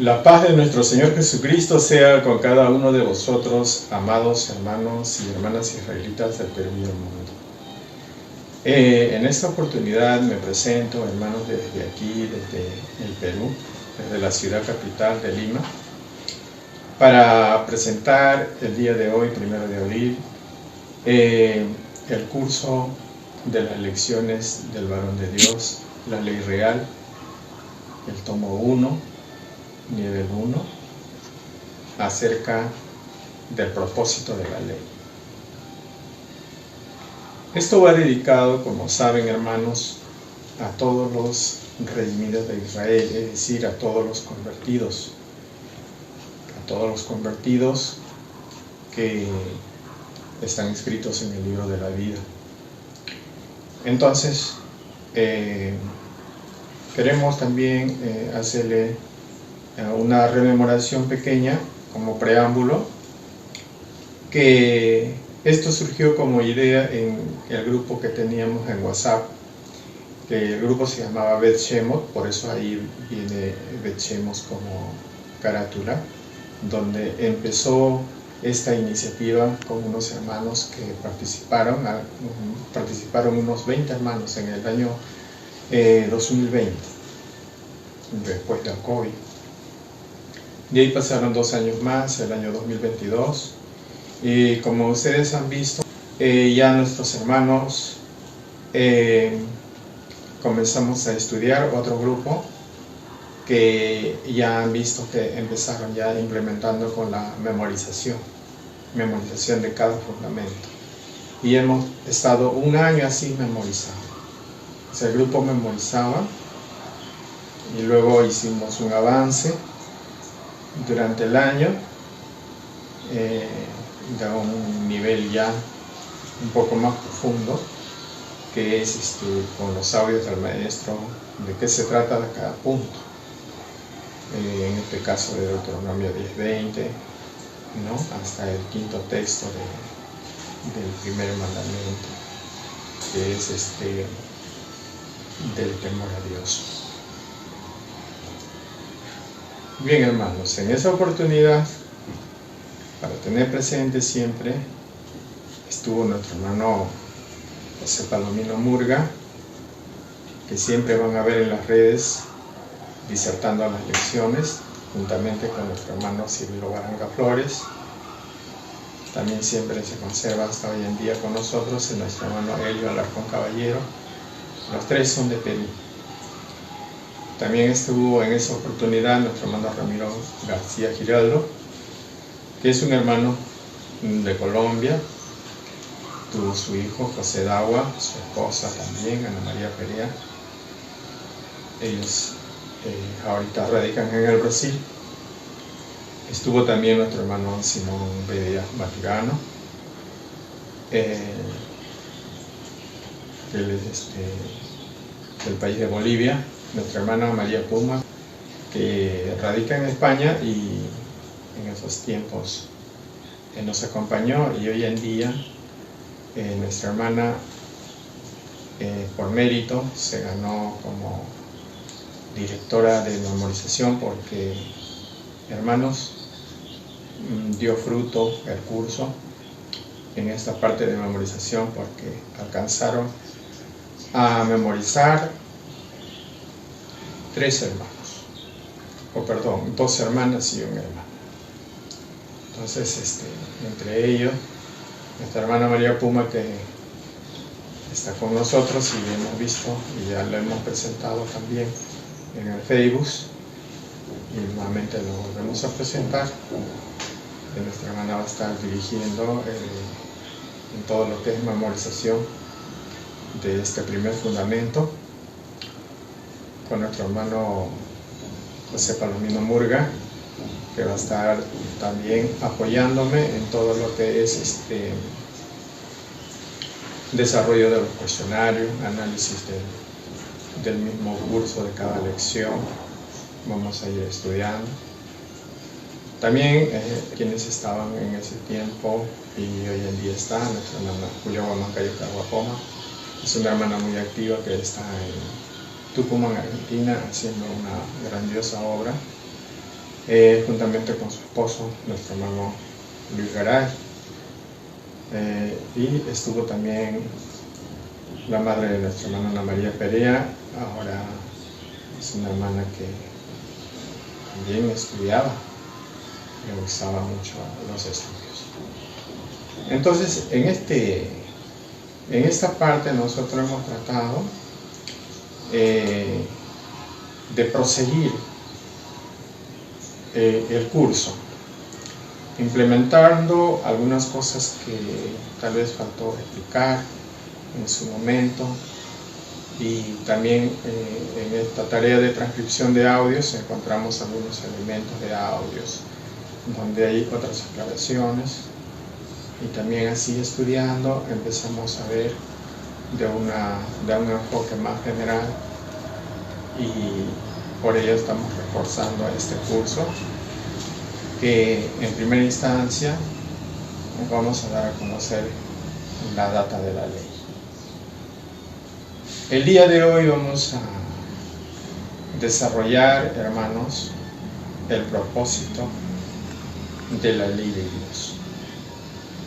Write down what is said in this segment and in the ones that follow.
La paz de nuestro Señor Jesucristo sea con cada uno de vosotros, amados hermanos y hermanas israelitas del Perú y del mundo. En esta oportunidad me presento, hermanos, desde aquí, desde el Perú, desde la ciudad capital de Lima, para presentar el día de hoy, 1 de abril, el curso de las lecciones del varón de Dios, la ley real, el tomo 1, nivel 1, acerca del propósito de la ley. Esto va dedicado, como saben, hermanos, a todos los redimidos de Israel, es decir, a todos los convertidos, que están inscritos en el libro de la vida. Entonces, queremos también hacerle una rememoración pequeña como preámbulo, que esto surgió como idea en el grupo que teníamos en WhatsApp, que el grupo se llamaba Bet Shemot, por eso ahí viene Bet Shemot como carátula, donde empezó esta iniciativa con unos hermanos que participaron unos 20 hermanos en el año 2020, después del COVID. De ahí pasaron 2 años más, el año 2022, y como ustedes han visto, ya nuestros hermanos comenzamos a estudiar otro grupo que ya han visto que empezaron ya implementando con la memorización de cada fundamento. Y hemos estado 1 año así memorizando. O sea, el grupo memorizaba y luego hicimos un avance durante el año de un nivel ya un poco más profundo, que es con los audios del maestro, de qué se trata de cada punto. En este caso de Deuteronomio 10:20, ¿no? Hasta el 5.º texto del primer mandamiento, que es del temor a Dios. Bien, hermanos, en esa oportunidad, para tener presente siempre, estuvo nuestro hermano José Palomino Murga, que siempre van a ver en las redes disertando las lecciones, juntamente con nuestro hermano Cirilo Baranga Flores. También siempre se conserva hasta hoy en día con nosotros nuestro hermano Elio Alarcón Caballero. Los 3 son de Perú. También estuvo en esa oportunidad nuestro hermano Ramiro García Giraldo, que es un hermano de Colombia. Tuvo su hijo José Dagua, su esposa también, Ana María Perea. Ellos ahorita radican en el Brasil. Estuvo también nuestro hermano Simón Bedia Maturano, él es del país de Bolivia. Nuestra hermana María Puma, que radica en España y en esos tiempos nos acompañó, y hoy en día nuestra hermana por mérito se ganó como directora de memorización, porque, hermanos, dio fruto el curso en esta parte de memorización, porque alcanzaron a memorizar 2 hermanas y un hermano. Entonces, entre ellos, nuestra hermana María Puma, que está con nosotros y hemos visto y ya lo hemos presentado también en el Facebook, y nuevamente lo volvemos a presentar, que nuestra hermana va a estar dirigiendo en todo lo que es memorización de este primer fundamento, con nuestro hermano José Palomino Murga, que va a estar también apoyándome en todo lo que es desarrollo de los cuestionarios, análisis del mismo curso de cada lección. Vamos a ir estudiando. También quienes estaban en ese tiempo y hoy en día están, nuestra hermana Julia Guamancayo Caguapoma, es una hermana muy activa que está en Tucumán, Argentina, haciendo una grandiosa obra juntamente con su esposo, nuestro hermano Luis Garay. Y estuvo también la madre de nuestra hermana Ana María Perea. Ahora es una hermana que también estudiaba, le gustaba mucho los estudios. Entonces, en esta parte nosotros hemos tratado de proseguir el curso, implementando algunas cosas que tal vez faltó explicar en su momento, y también en esta tarea de transcripción de audios encontramos algunos elementos de audios donde hay otras aclaraciones, y también así estudiando empezamos a ver de un enfoque más general, y por ello estamos reforzando este curso que en primera instancia vamos a dar a conocer la data de la ley. El día de hoy vamos a desarrollar, hermanos, el propósito de la ley de Dios.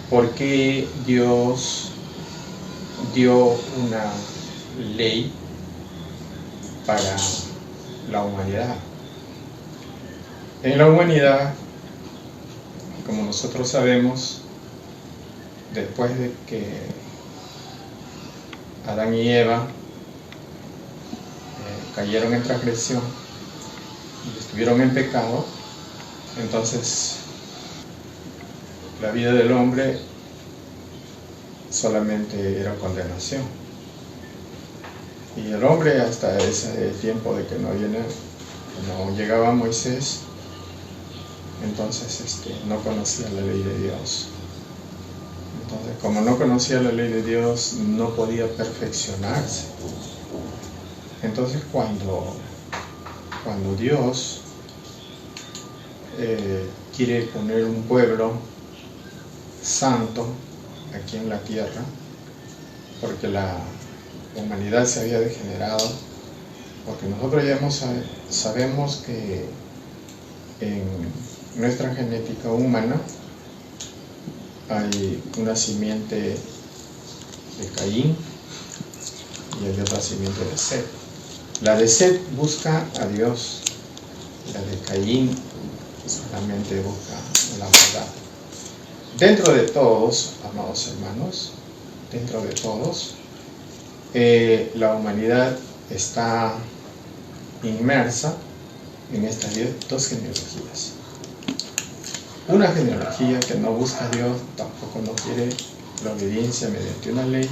¿Por qué Dios dio una ley para la humanidad? En la humanidad, como nosotros sabemos, después de que Adán y Eva cayeron en transgresión y estuvieron en pecado, entonces la vida del hombre solamente era condenación. Y el hombre, hasta ese tiempo de que no llegaba Moisés, entonces no conocía la ley de Dios. Entonces, como no conocía la ley de Dios, no podía perfeccionarse. Entonces, cuando Dios quiere poner un pueblo santo aquí en la tierra, porque la humanidad se había degenerado, porque nosotros ya sabemos que en nuestra genética humana hay una simiente de Caín y hay otra simiente de Set. La de Set busca a Dios, la de Caín solamente busca la maldad. Dentro de todos, amados hermanos, dentro de todos, la humanidad está inmersa en estas dos genealogías. Una genealogía que no busca a Dios, tampoco no quiere la obediencia mediante una ley,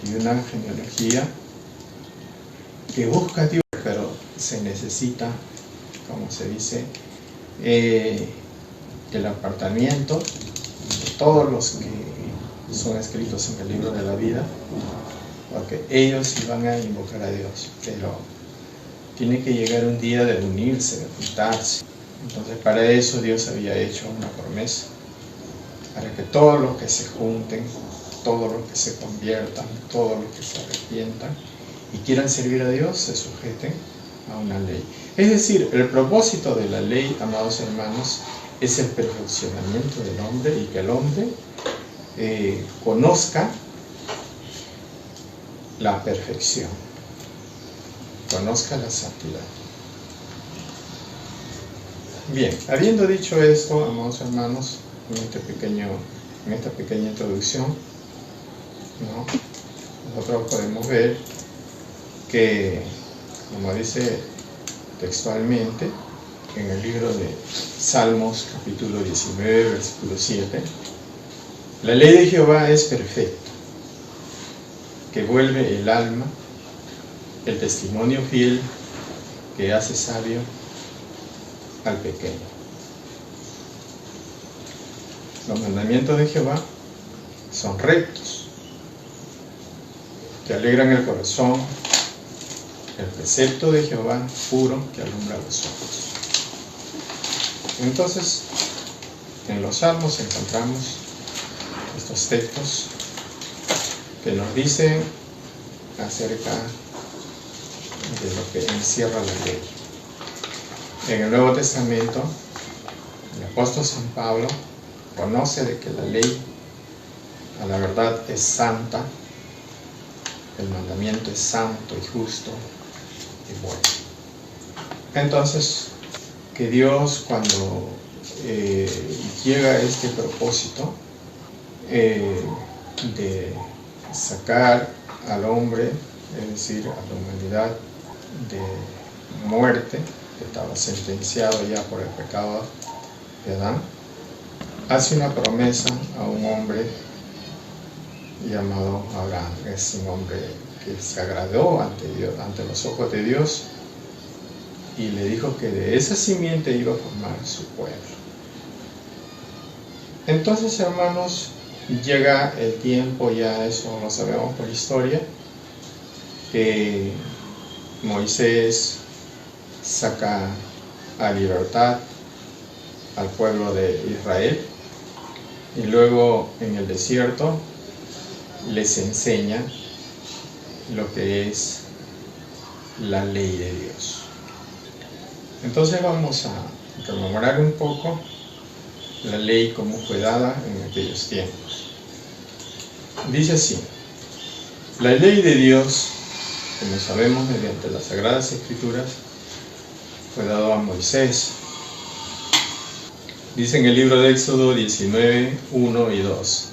y una genealogía que busca a Dios, pero se necesita, como se dice, el apartamiento de todos los que son escritos en el libro de la vida, porque ellos iban a invocar a Dios, pero tiene que llegar un día de unirse, de juntarse. Entonces, para eso Dios había hecho una promesa, para que todos los que se junten, todos los que se conviertan, todos los que se arrepientan y quieran servir a Dios, se sujeten a una ley. Es decir, el propósito de la ley, amados hermanos, es el perfeccionamiento del hombre, y que el hombre conozca la perfección, conozca la santidad. Bien, habiendo dicho esto, amados hermanos, en esta pequeña introducción, nosotros podemos ver que, como dice textualmente en el libro de Salmos, capítulo 19, versículo 7, la ley de Jehová es perfecta, que vuelve el alma, el testimonio fiel, que hace sabio al pequeño. Los mandamientos de Jehová son rectos, que alegran el corazón. El precepto de Jehová puro, que alumbra los ojos. Entonces, en los Salmos encontramos estos textos que nos dicen acerca de lo que encierra la ley. En el Nuevo Testamento, el apóstol San Pablo conoce de que la ley, a la verdad, es santa, el mandamiento es santo y justo y bueno. Entonces, que Dios, cuando llega a este propósito de sacar al hombre, es decir, a la humanidad, de muerte, que estaba sentenciado ya por el pecado de Adán, hace una promesa a un hombre llamado Abraham. Es un hombre que se agradó ante Dios, ante los ojos de Dios, y le dijo que de esa simiente iba a formar su pueblo. Entonces, hermanos, llega el tiempo, ya eso lo sabemos por historia, que Moisés saca a libertad al pueblo de Israel, y luego en el desierto les enseña lo que es la ley de Dios. Entonces vamos a rememorar un poco la ley como fue dada en aquellos tiempos. Dice así: la ley de Dios, como sabemos mediante las Sagradas Escrituras, fue dado a Moisés. Dice en el libro de Éxodo 19, 1 y 2: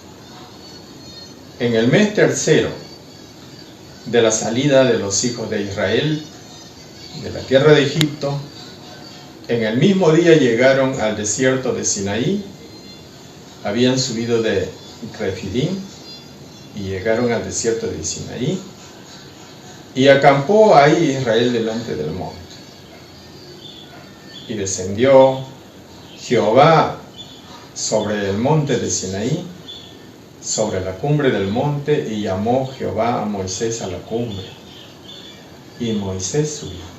en el mes tercero de la salida de los hijos de Israel de la tierra de Egipto, en el mismo día llegaron al desierto de Sinaí, habían subido de Refidim y llegaron al desierto de Sinaí, y acampó ahí Israel delante del monte. Y descendió Jehová sobre el monte de Sinaí, sobre la cumbre del monte, y llamó Jehová a Moisés a la cumbre, y Moisés subió.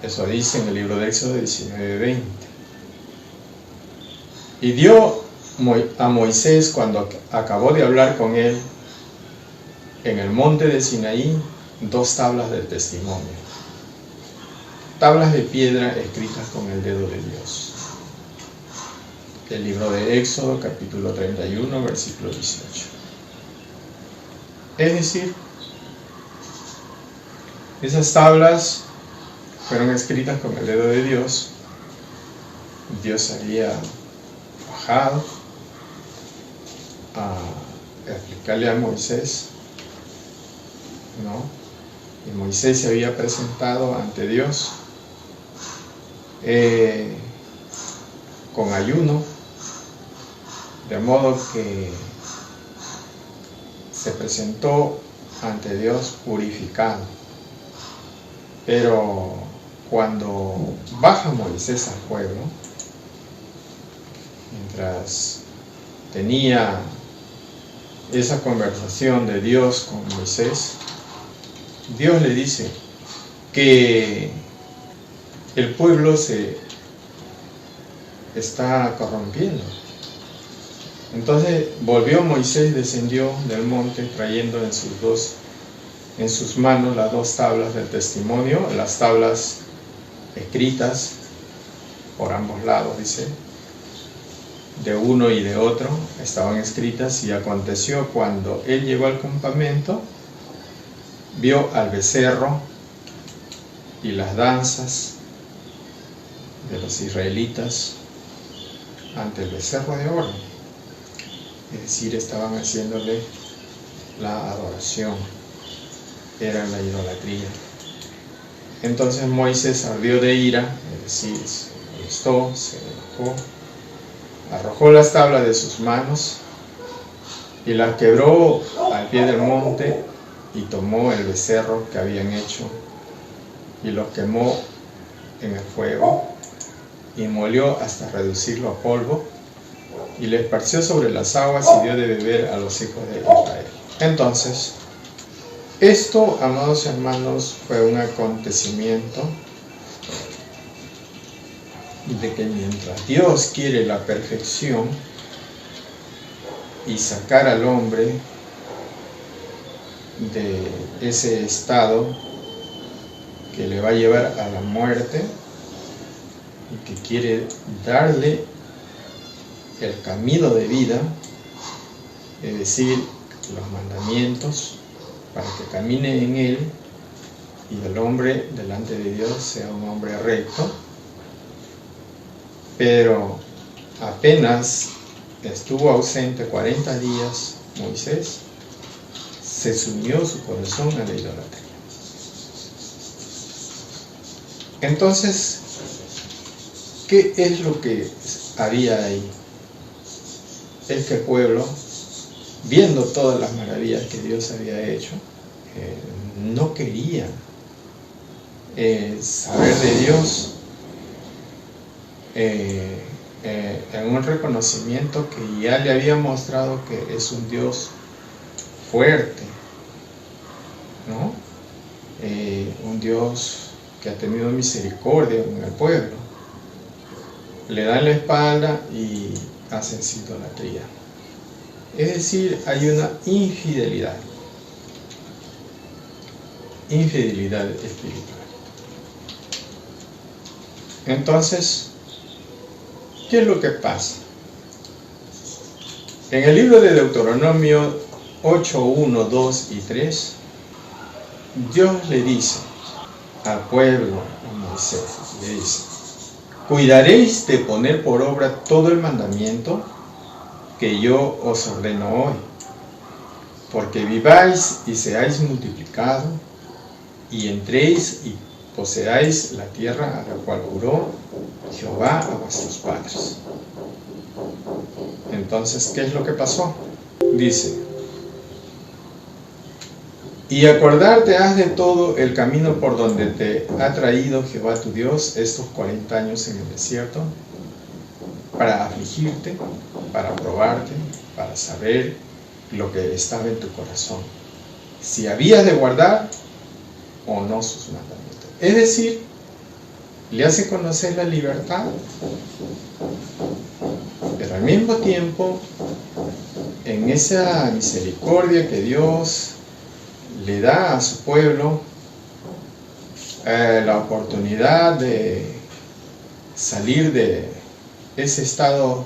Eso dice en el libro de Éxodo 19:20. Y dio a Moisés, cuando acabó de hablar con él, en el monte de Sinaí, 2 tablas del testimonio, tablas de piedra escritas con el dedo de Dios. El libro de Éxodo, capítulo 31, versículo 18. Es decir, esas tablas fueron escritas con el dedo de Dios. Dios había bajado a explicarle a Moisés, ¿no? Y Moisés se había presentado ante Dios con ayuno, de modo que se presentó ante Dios purificado. Pero cuando baja Moisés al pueblo, mientras tenía esa conversación de Dios con Moisés, Dios le dice que el pueblo se está corrompiendo. Entonces volvió Moisés, descendió del monte trayendo en sus manos las 2 tablas del testimonio, las tablas escritas por ambos lados, dice, de uno y de otro estaban escritas. Y aconteció cuando él llegó al campamento, vio al becerro y las danzas de los israelitas ante el becerro de oro, es decir, estaban haciéndole la adoración, era la idolatría. Entonces Moisés ardió de ira, es decir, se molestó, se enojó, arrojó las tablas de sus manos y las quebró al pie del monte, y tomó el becerro que habían hecho y lo quemó en el fuego, y molió hasta reducirlo a polvo, y le esparció sobre las aguas y dio de beber a los hijos de Israel. Entonces, esto, amados hermanos, fue un acontecimiento de que mientras Dios quiere la perfección y sacar al hombre de ese estado que le va a llevar a la muerte y que quiere darle el camino de vida, es decir, los mandamientos, para que camine en él y el hombre delante de Dios sea un hombre recto. Pero apenas estuvo ausente 40 días Moisés, se sumió su corazón a la idolatría. Entonces, ¿qué es lo que había ahí? Es que el pueblo, viendo todas las maravillas que Dios había hecho, no quería saber de Dios en un reconocimiento que ya le había mostrado que es un Dios fuerte, ¿no? Un Dios que ha tenido misericordia con el pueblo. Le dan la espalda y hacen su idolatría. Es decir, hay una infidelidad espiritual. Entonces, ¿qué es lo que pasa? En el libro de Deuteronomio 8, 1, 2 y 3, Dios le dice al pueblo, a Moisés, le dice: cuidaréis de poner por obra todo el mandamiento que yo os ordeno hoy, porque viváis y seáis multiplicado, y entréis y poseáis la tierra a la cual juró Jehová a vuestros padres. Entonces, ¿qué es lo que pasó? Dice: y acordarte has de todo el camino por donde te ha traído Jehová tu Dios estos 40 años en el desierto, para afligirte, para probarte, para saber lo que estaba en tu corazón, si habías de guardar o no sus mandamientos. Es decir, le hace conocer la libertad, pero al mismo tiempo, en esa misericordia que Dios le da a su pueblo, la oportunidad de salir de ese estado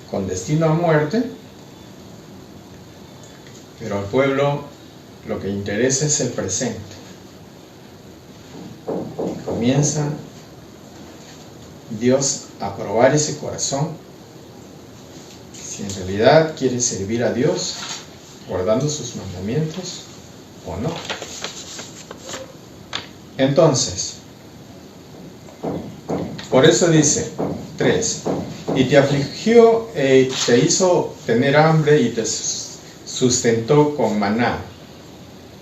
con destino a muerte, pero al pueblo lo que interesa es el presente. Y comienza Dios a probar ese corazón, si en realidad quiere servir a Dios guardando sus mandamientos o no. Entonces, por eso dice 3: y te afligió, te hizo tener hambre y te sustentó con maná,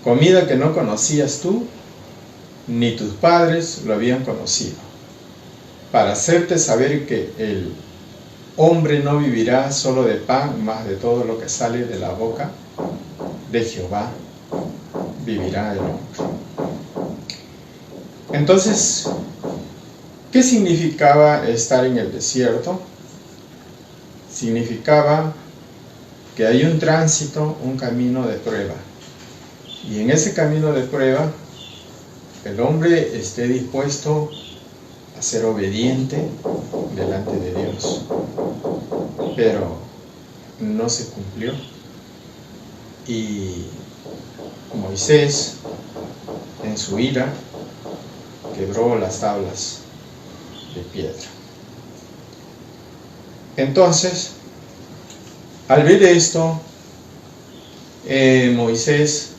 comida que no conocías tú, ni tus padres lo habían conocido, para hacerte saber que el hombre no vivirá solo de pan, mas de todo lo que sale de la boca de Jehová vivirá el hombre. Entonces, ¿qué significaba estar en el desierto? Significaba que hay un tránsito, un camino de prueba. Y en ese camino de prueba, el hombre esté dispuesto a ser obediente delante de Dios. Pero no se cumplió. Y Moisés, en su ira, quebró las tablas de piedra. Entonces, al ver esto, Moisés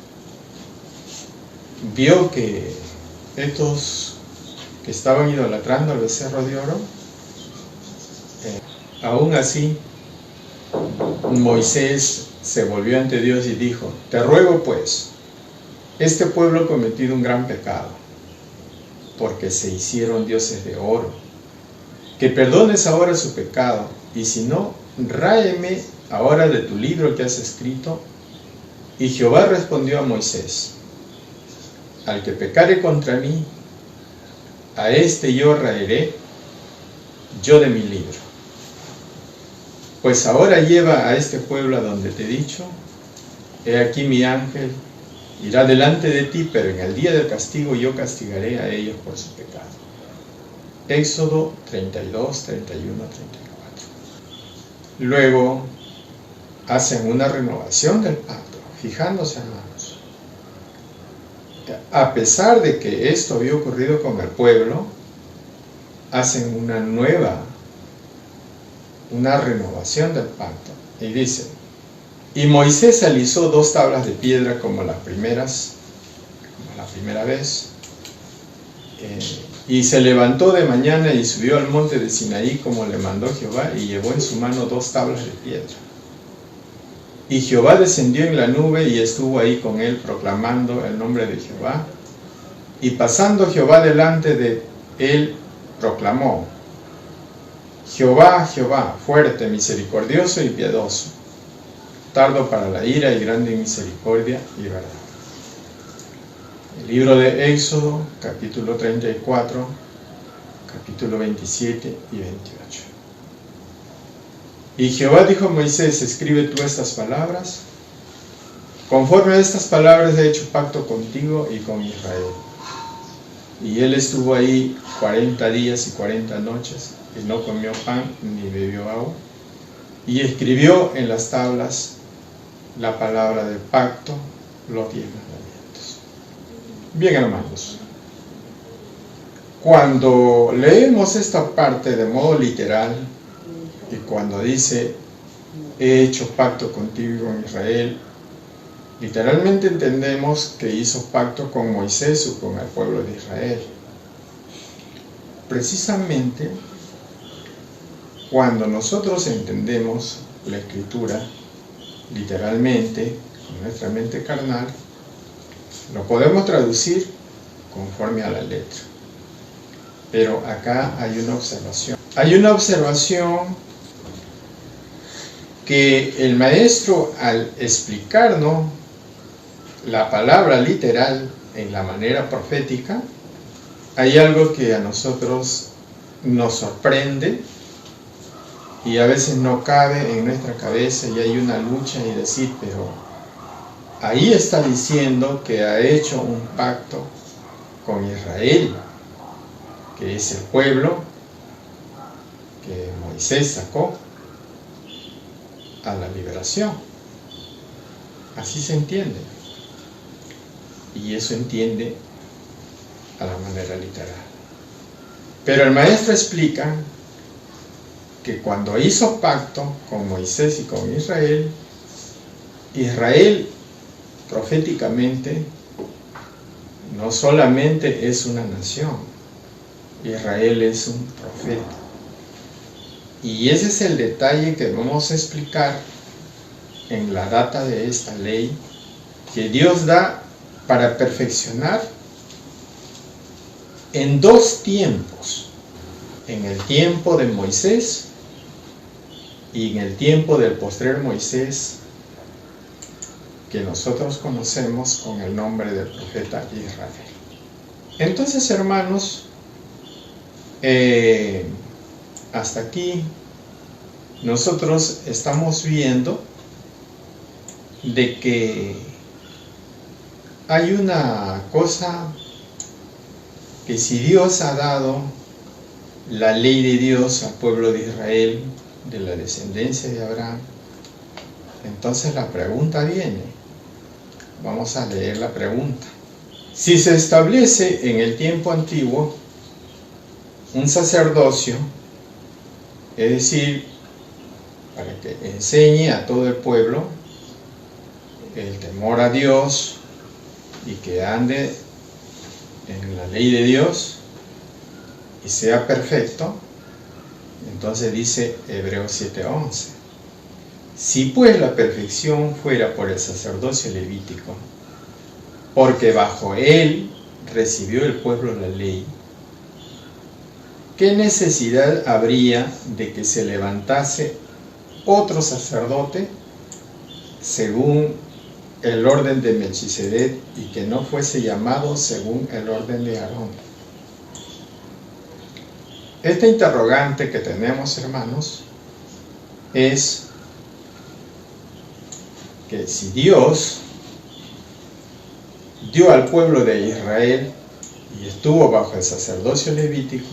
vio que estos que estaban idolatrando al becerro de oro, aún así, Moisés se volvió ante Dios y dijo: te ruego pues, este pueblo ha cometido un gran pecado, porque se hicieron dioses de oro, que perdones ahora su pecado, y si no, ráeme ahora de tu libro que has escrito. Y Jehová respondió a Moisés: al que pecare contra mí, a este yo raeré yo de mi libro. Pues ahora lleva a este pueblo a donde te he dicho, he aquí mi ángel irá delante de ti, pero en el día del castigo yo castigaré a ellos por su pecado. Éxodo 32, 31, 34. Luego hacen una renovación del pacto, fijándose, hermanos. A pesar de que esto había ocurrido con el pueblo, hacen una renovación del pacto. Y dice: y Moisés alisó 2 tablas de piedra como la primera vez, y se levantó de mañana y subió al monte de Sinaí como le mandó Jehová, y llevó en su mano 2 tablas de piedra. Y Jehová descendió en la nube y estuvo ahí con él, proclamando el nombre de Jehová. Y pasando Jehová delante de él, proclamó: Jehová, Jehová, fuerte, misericordioso y piadoso, tardo para la ira y grande en misericordia y verdad. El libro de Éxodo, capítulo 34, capítulo 27 y 28. Y Jehová dijo a Moisés: escribe tú estas palabras. Conforme a estas palabras he hecho pacto contigo y con Israel. Y él estuvo ahí 40 días y 40 noches, y no comió pan ni bebió agua. Y escribió en las tablas la palabra del pacto, los 10 mandamientos. Bien, hermanos, cuando leemos esta parte de modo literal, y cuando dice he hecho pacto contigo con Israel, literalmente entendemos que hizo pacto con Moisés o con el pueblo de Israel. Precisamente cuando nosotros entendemos la escritura literalmente, con nuestra mente carnal, lo podemos traducir conforme a la letra. Pero acá hay una observación. Hay una observación que el maestro, al explicarnos la palabra literal en la manera profética, hay algo que a nosotros nos sorprende y a veces no cabe en nuestra cabeza, y hay una lucha y decir, pero ahí está diciendo que ha hecho un pacto con Israel, que es el pueblo que Moisés sacó a la liberación. Así se entiende, y eso entiende a la manera literal. Pero el maestro explica que cuando hizo pacto con Moisés y con Israel, Israel proféticamente no solamente es una nación, Israel es un profeta. Y ese es el detalle que vamos a explicar en la data de esta ley que Dios da para perfeccionar en 2 tiempos, en el tiempo de Moisés y en el tiempo del postrer Moisés, que nosotros conocemos con el nombre del profeta Israel. Entonces, hermanos, hasta aquí nosotros estamos viendo de que hay una cosa que si Dios ha dado la ley de Dios al pueblo de Israel, de la descendencia de Abraham, entonces la pregunta viene. Vamos a leer la pregunta. Si se establece en el tiempo antiguo un sacerdocio, es decir, para que enseñe a todo el pueblo el temor a Dios y que ande en la ley de Dios y sea perfecto, entonces dice Hebreos 7:11: si pues la perfección fuera por el sacerdocio levítico, porque bajo él recibió el pueblo la ley, ¿qué necesidad habría de que se levantase otro sacerdote según el orden de Melquisedec y que no fuese llamado según el orden de Aarón? Esta interrogante que tenemos, hermanos, es que si Dios dio al pueblo de Israel y estuvo bajo el sacerdocio levítico,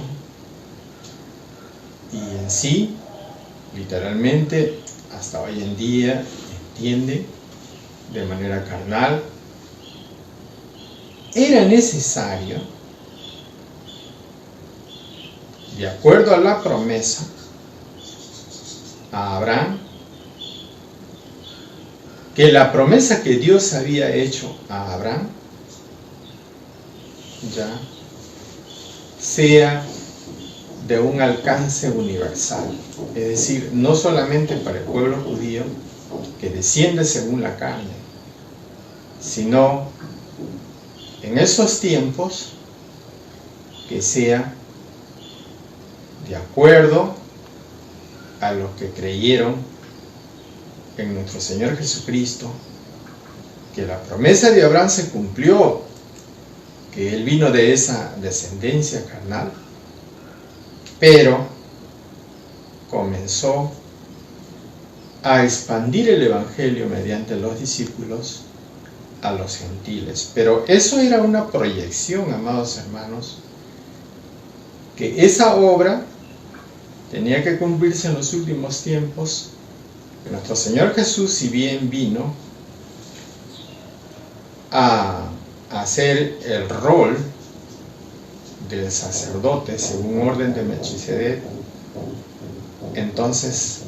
y en sí, literalmente, hasta hoy en día, entiende de manera carnal, era necesario, de acuerdo a la promesa a Abraham, que la promesa que Dios había hecho a Abraham ya sea de un alcance universal, es decir, no solamente para el pueblo judío que desciende según la carne, sino en esos tiempos que sea de acuerdo a los que creyeron en nuestro Señor Jesucristo, que la promesa de Abraham se cumplió, que él vino de esa descendencia carnal, pero comenzó a expandir el Evangelio mediante los discípulos a los gentiles. Pero eso era una proyección, amados hermanos, que esa obra tenía que cumplirse en los últimos tiempos. Nuestro Señor Jesús, si bien vino a hacer el rol del sacerdote según orden de Melquisedec, entonces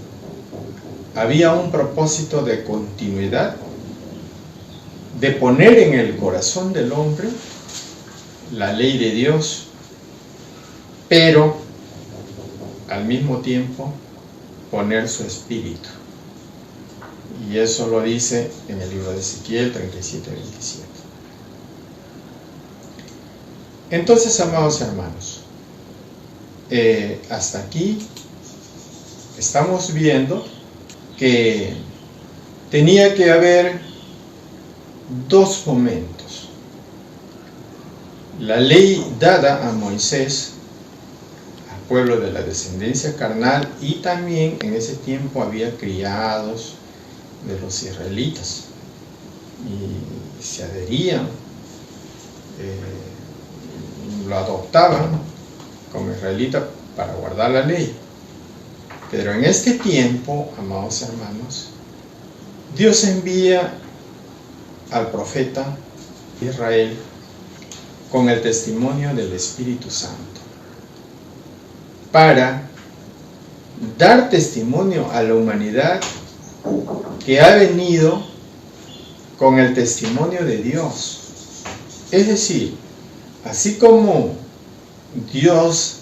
había un propósito de continuidad, de poner en el corazón del hombre la ley de Dios, pero al mismo tiempo poner su espíritu. Y eso lo dice en el libro de Ezequiel 37:27. Entonces, amados hermanos, hasta aquí estamos viendo que tenía que haber dos momentos. La ley dada a Moisés, al pueblo de la descendencia carnal, y también en ese tiempo había criados de los israelitas y se adherían, lo adoptaban como israelita para guardar la ley. Pero en este tiempo, amados hermanos, Dios envía al profeta de Israel con el testimonio del Espíritu Santo para dar testimonio a la humanidad que ha venido con el testimonio de Dios. Es decir, así como Dios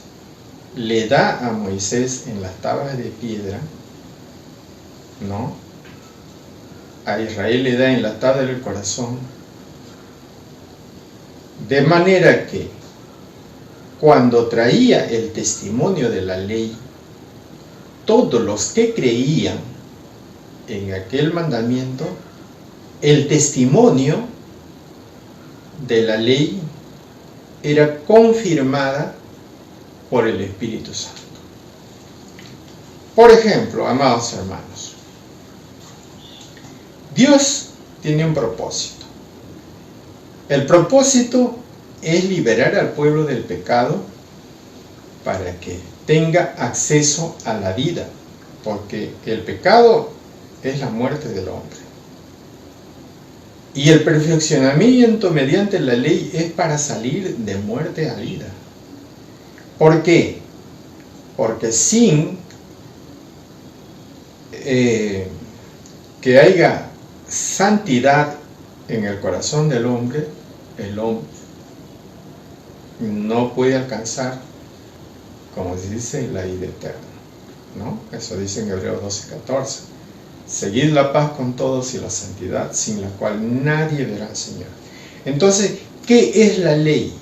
le da a Moisés en las tablas de piedra, ¿no?, a Israel le da en la tabla del corazón, de manera que cuando traía el testimonio de la ley, todos los que creían en aquel mandamiento, el testimonio de la ley era confirmada por el Espíritu Santo. Por ejemplo, amados hermanos, Dios tiene un propósito. El propósito es liberar al pueblo del pecado para que tenga acceso a la vida, porque el pecado es la muerte del hombre. Y el perfeccionamiento mediante la ley es para salir de muerte a vida. ¿Por qué? Porque sin que haya santidad en el corazón del hombre, el hombre no puede alcanzar, como se dice, la vida eterna, ¿no? Eso dice en Hebreos 12:14. Seguid la paz con todos y la santidad, sin la cual nadie verá al Señor. Entonces, ¿qué es la ley?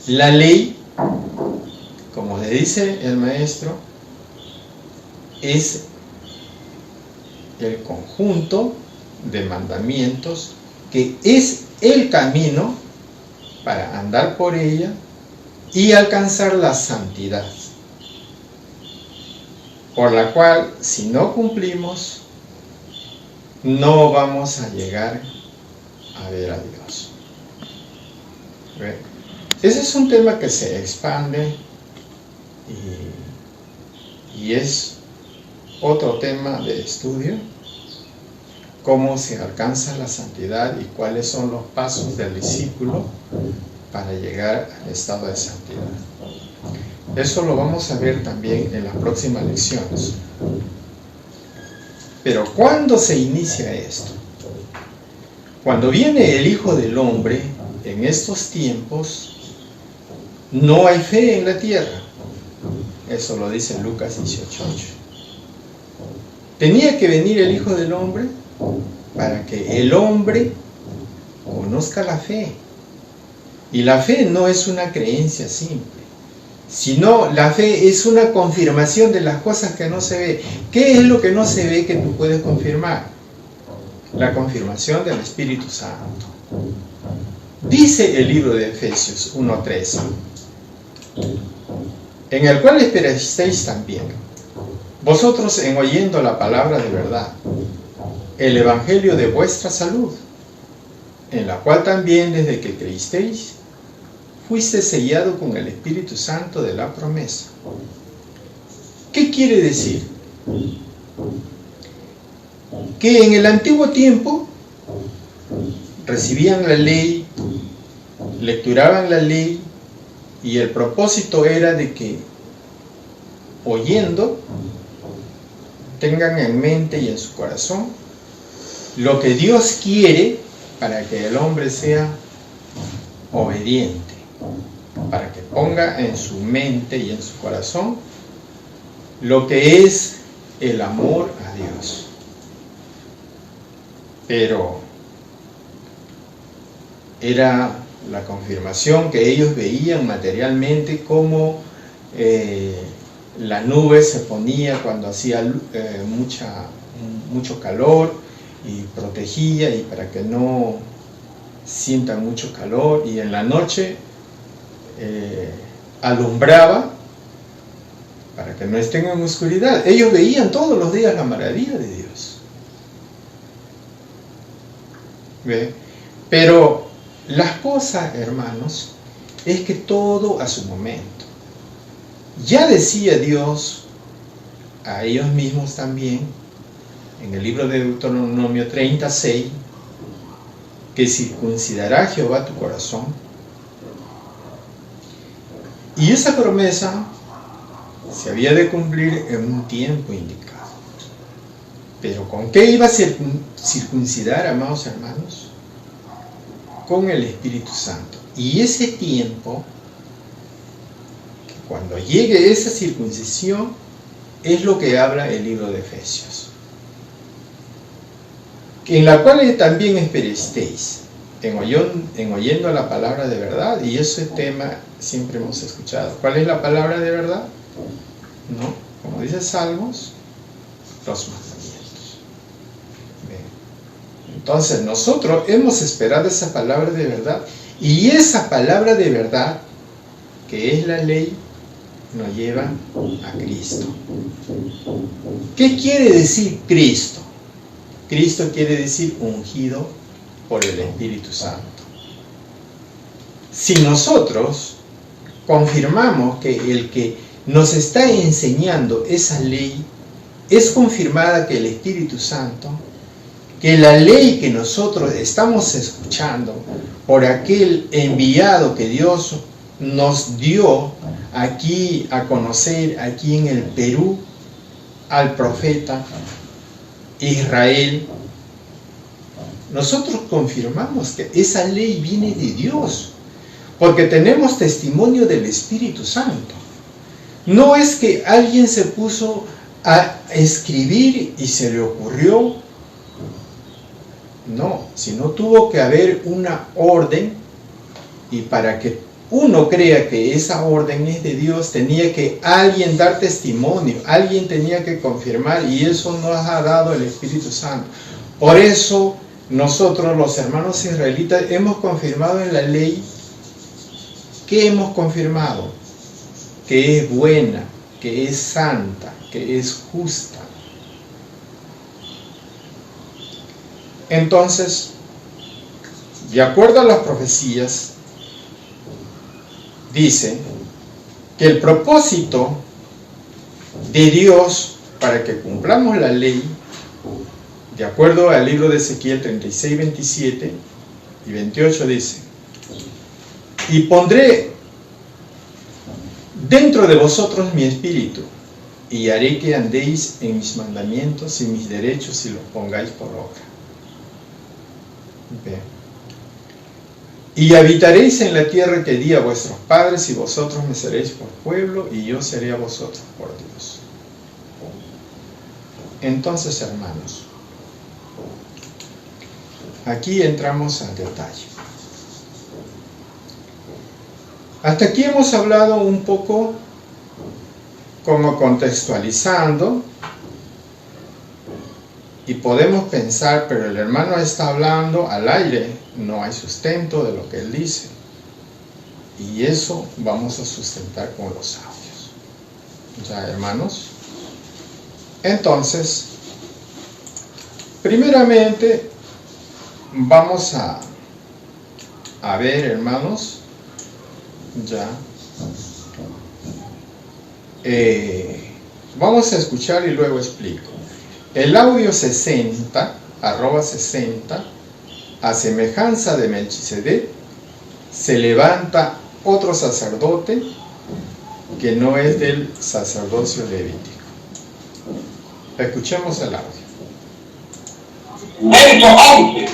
La ley, como le dice el maestro, es el conjunto de mandamientos que es el camino para andar por ella y alcanzar la santidad, por la cual, si no cumplimos, no vamos a llegar a ver a Dios. ¿Ve? Ese es un tema que se expande y es otro tema de estudio, cómo se alcanza la santidad y cuáles son los pasos del discípulo para llegar al estado de santidad. Eso lo vamos a ver también en las próximas lecciones. Pero ¿cuándo se inicia esto? Cuando viene el Hijo del Hombre, en estos tiempos, no hay fe en la tierra. Eso lo dice Lucas 18:8. Tenía que venir el Hijo del Hombre para que el hombre conozca la fe. Y la fe no es una creencia simple, sino la fe es una confirmación de las cosas que no se ve. ¿Qué es lo que no se ve que tú puedes confirmar? La confirmación del Espíritu Santo. Dice el libro de Efesios 1:13, en el cual esperasteis también, vosotros en oyendo la palabra de verdad, el evangelio de vuestra salud, en la cual también desde que creísteis, fuiste sellado con el Espíritu Santo de la promesa. ¿Qué quiere decir? Que en el antiguo tiempo recibían la ley, lecturaban la ley, y el propósito era de que, oyendo, tengan en mente y en su corazón lo que Dios quiere para que el hombre sea obediente, para que ponga en su mente y en su corazón lo que es el amor a Dios. Pero era la confirmación que ellos veían materialmente, como la nube se ponía cuando hacía mucho calor y protegía, y para que no sientan mucho calor, y en la noche alumbraba para que no estén en oscuridad. Ellos veían todos los días la maravilla de Dios. ¿Ve? Pero las cosas, hermanos, es que todo a su momento. Ya decía Dios a ellos mismos también, en el libro de Deuteronomio 36, que circuncidará Jehová tu corazón. Y esa promesa se había de cumplir en un tiempo indicado. ¿Pero con qué iba a circuncidar, amados hermanos? Con el Espíritu Santo. Y ese tiempo, que cuando llegue esa circuncisión, es lo que habla el libro de Efesios, en la cual también esperasteis, en oyendo la palabra de verdad. Y ese tema siempre hemos escuchado. ¿Cuál es la palabra de verdad? ¿No? Como dice Salmos, los mandamientos. Bien. Entonces nosotros hemos esperado esa palabra de verdad, y esa palabra de verdad, que es la ley, nos lleva a Cristo. ¿Qué quiere decir Cristo? Cristo quiere decir ungido por el Espíritu Santo. Si nosotros confirmamos que el que nos está enseñando esa ley es confirmada que el Espíritu Santo, que la ley que nosotros estamos escuchando por aquel enviado que Dios nos dio aquí a conocer, aquí en el Perú, al profeta Israel, nosotros confirmamos que esa ley viene de Dios, porque tenemos testimonio del Espíritu Santo. No es que alguien se puso a escribir y se le ocurrió, no, sino tuvo que haber una orden, y para que uno crea que esa orden es de Dios, tenía que alguien dar testimonio, alguien tenía que confirmar, y eso nos ha dado el Espíritu Santo. Por eso nosotros, los hermanos israelitas, hemos confirmado en la ley. ¿Qué hemos confirmado? Que es buena, que es santa, que es justa. Entonces, de acuerdo a las profecías, dice que el propósito de Dios para que cumplamos la ley, de acuerdo al libro de Ezequiel 36, 27 y 28, dice: y pondré dentro de vosotros mi espíritu, y haré que andéis en mis mandamientos y mis derechos y los pongáis por obra. Bien. Y habitaréis en la tierra que di a vuestros padres, y vosotros me seréis por pueblo, y yo seré a vosotros por Dios. Entonces, hermanos, aquí entramos al detalle. Hasta aquí hemos hablado un poco como contextualizando, y podemos pensar, pero el hermano está hablando al aire, no hay sustento de lo que él dice, y eso vamos a sustentar con los audios. ¿Ya, hermanos? Entonces, primeramente vamos a ver, hermanos, ya vamos a escuchar y luego explico. El audio 60, @60, a semejanza de Melquisedec, se levanta otro sacerdote que no es del sacerdocio levítico. Escuchemos el audio. Verso 11,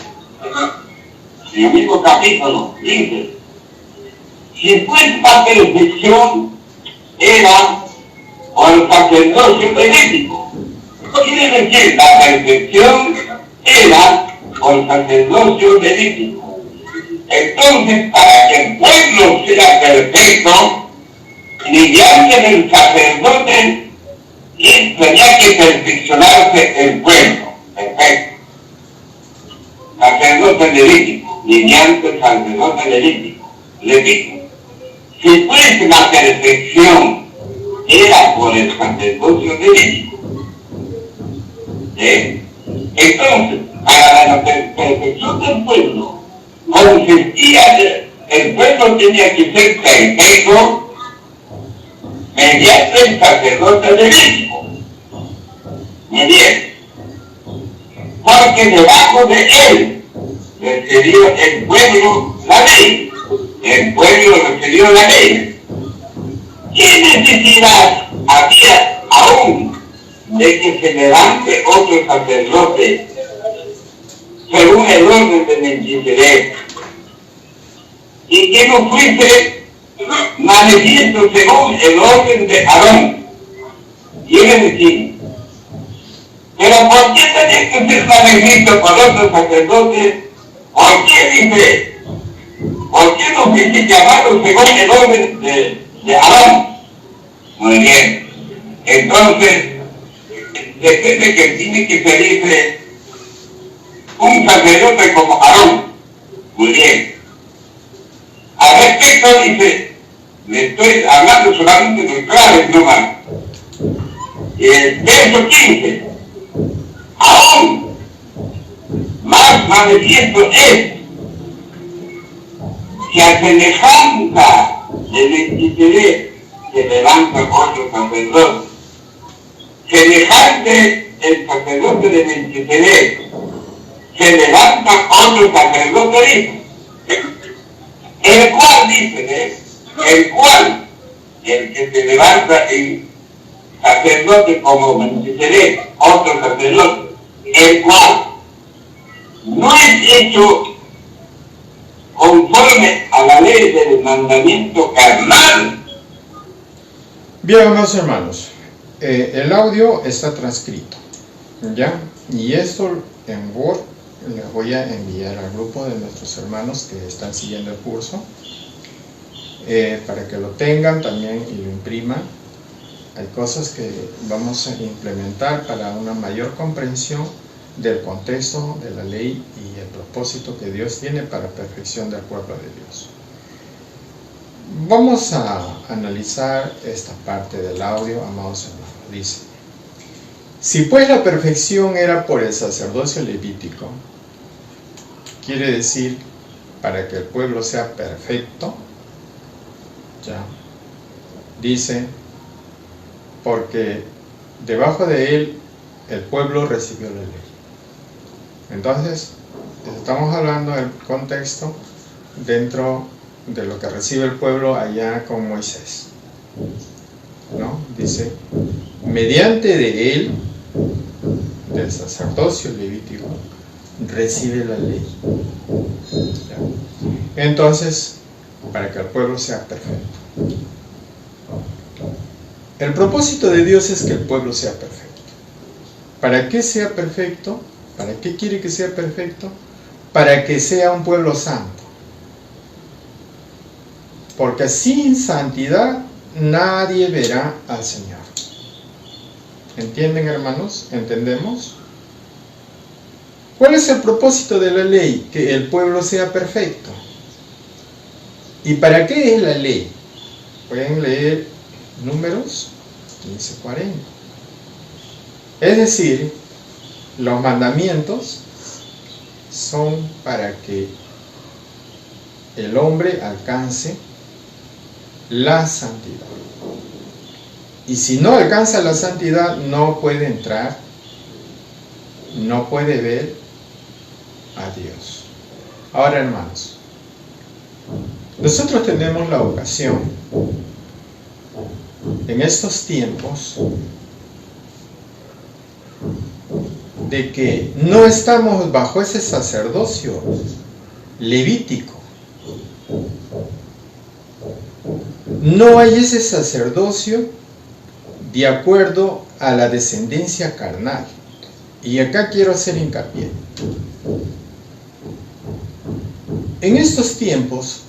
en el mismo capítulo, dice: si pues la perfección era por el sacerdocio levítico. Quiere decir, la perfección era por el sacerdocio levítico. Entonces, para que el pueblo sea perfecto, mediante el sacerdote, tenía que perfeccionarse el pueblo. Perfecto. Sacerdote levítico, mediante el sacerdote levítico. Si pues la perfección era por el sacerdocio levítico, entonces, para la perfección del pueblo, consistía que el pueblo tenía que ser perfecto mediante el sacerdote levítico. Muy bien. Porque debajo de él recibió el pueblo la ley. El pueblo recibió la ley. ¿Qué necesidad había aún de que se levante otro sacerdote según el orden de Melquisedec, y que no fuese manifiesto según el orden de Aarón? Quiere decir, pero ¿por qué tenía que ser manifiesto por otro sacerdote? ¿Por qué dice? ¿Por qué no fuese llamado según el orden de Aarón? Muy bien. Entonces, depende que tiene que pedirse un sacerdote como Aarón. Muy bien. Al respecto dice, le estoy hablando solamente de claves nomás. El verso 15, aún más manifiesto es que a semejanza de Melquisedec se levanta otro sacerdote. Semejante el sacerdote de Melquisedec, se levanta otro sacerdote, el cual dice, el que se levanta en sacerdote como Melquisedec, otro sacerdote, el cual no es hecho conforme a la ley del mandamiento carnal. Bien, amados hermanos, el audio está transcrito, ¿ya? Y esto en Word les voy a enviar al grupo de nuestros hermanos que están siguiendo el curso, para que lo tengan también y lo impriman. Hay cosas que vamos a implementar para una mayor comprensión del contexto de la ley y el propósito que Dios tiene para perfección del pueblo de Dios. Vamos a analizar esta parte del audio, amados hermanos. Dice: si pues la perfección era por el sacerdocio levítico, quiere decir para que el pueblo sea perfecto, ya, dice, porque debajo de él el pueblo recibió la ley. Entonces, estamos hablando del contexto dentro de lo que recibe el pueblo allá con Moisés, ¿no? Dice, mediante de él, del sacerdocio levítico, recibe la ley. ¿Ya? Entonces, para que el pueblo sea perfecto. El propósito de Dios es que el pueblo sea perfecto. ¿Para qué sea perfecto? ¿Para qué quiere que sea perfecto? Para que sea un pueblo santo. Porque sin santidad nadie verá al Señor. ¿Entienden, hermanos? ¿Entendemos? ¿Cuál es el propósito de la ley? Que el pueblo sea perfecto. ¿Y para qué es la ley? Pueden leer Números 15:40. Es decir, los mandamientos son para que el hombre alcance la santidad. Y si no alcanza la santidad, no puede entrar, no puede ver a Dios. Ahora, hermanos, nosotros tenemos la ocasión en estos tiempos de que no estamos bajo ese sacerdocio levítico. No hay ese sacerdocio de acuerdo a la descendencia carnal. Y acá quiero hacer hincapié. En estos tiempos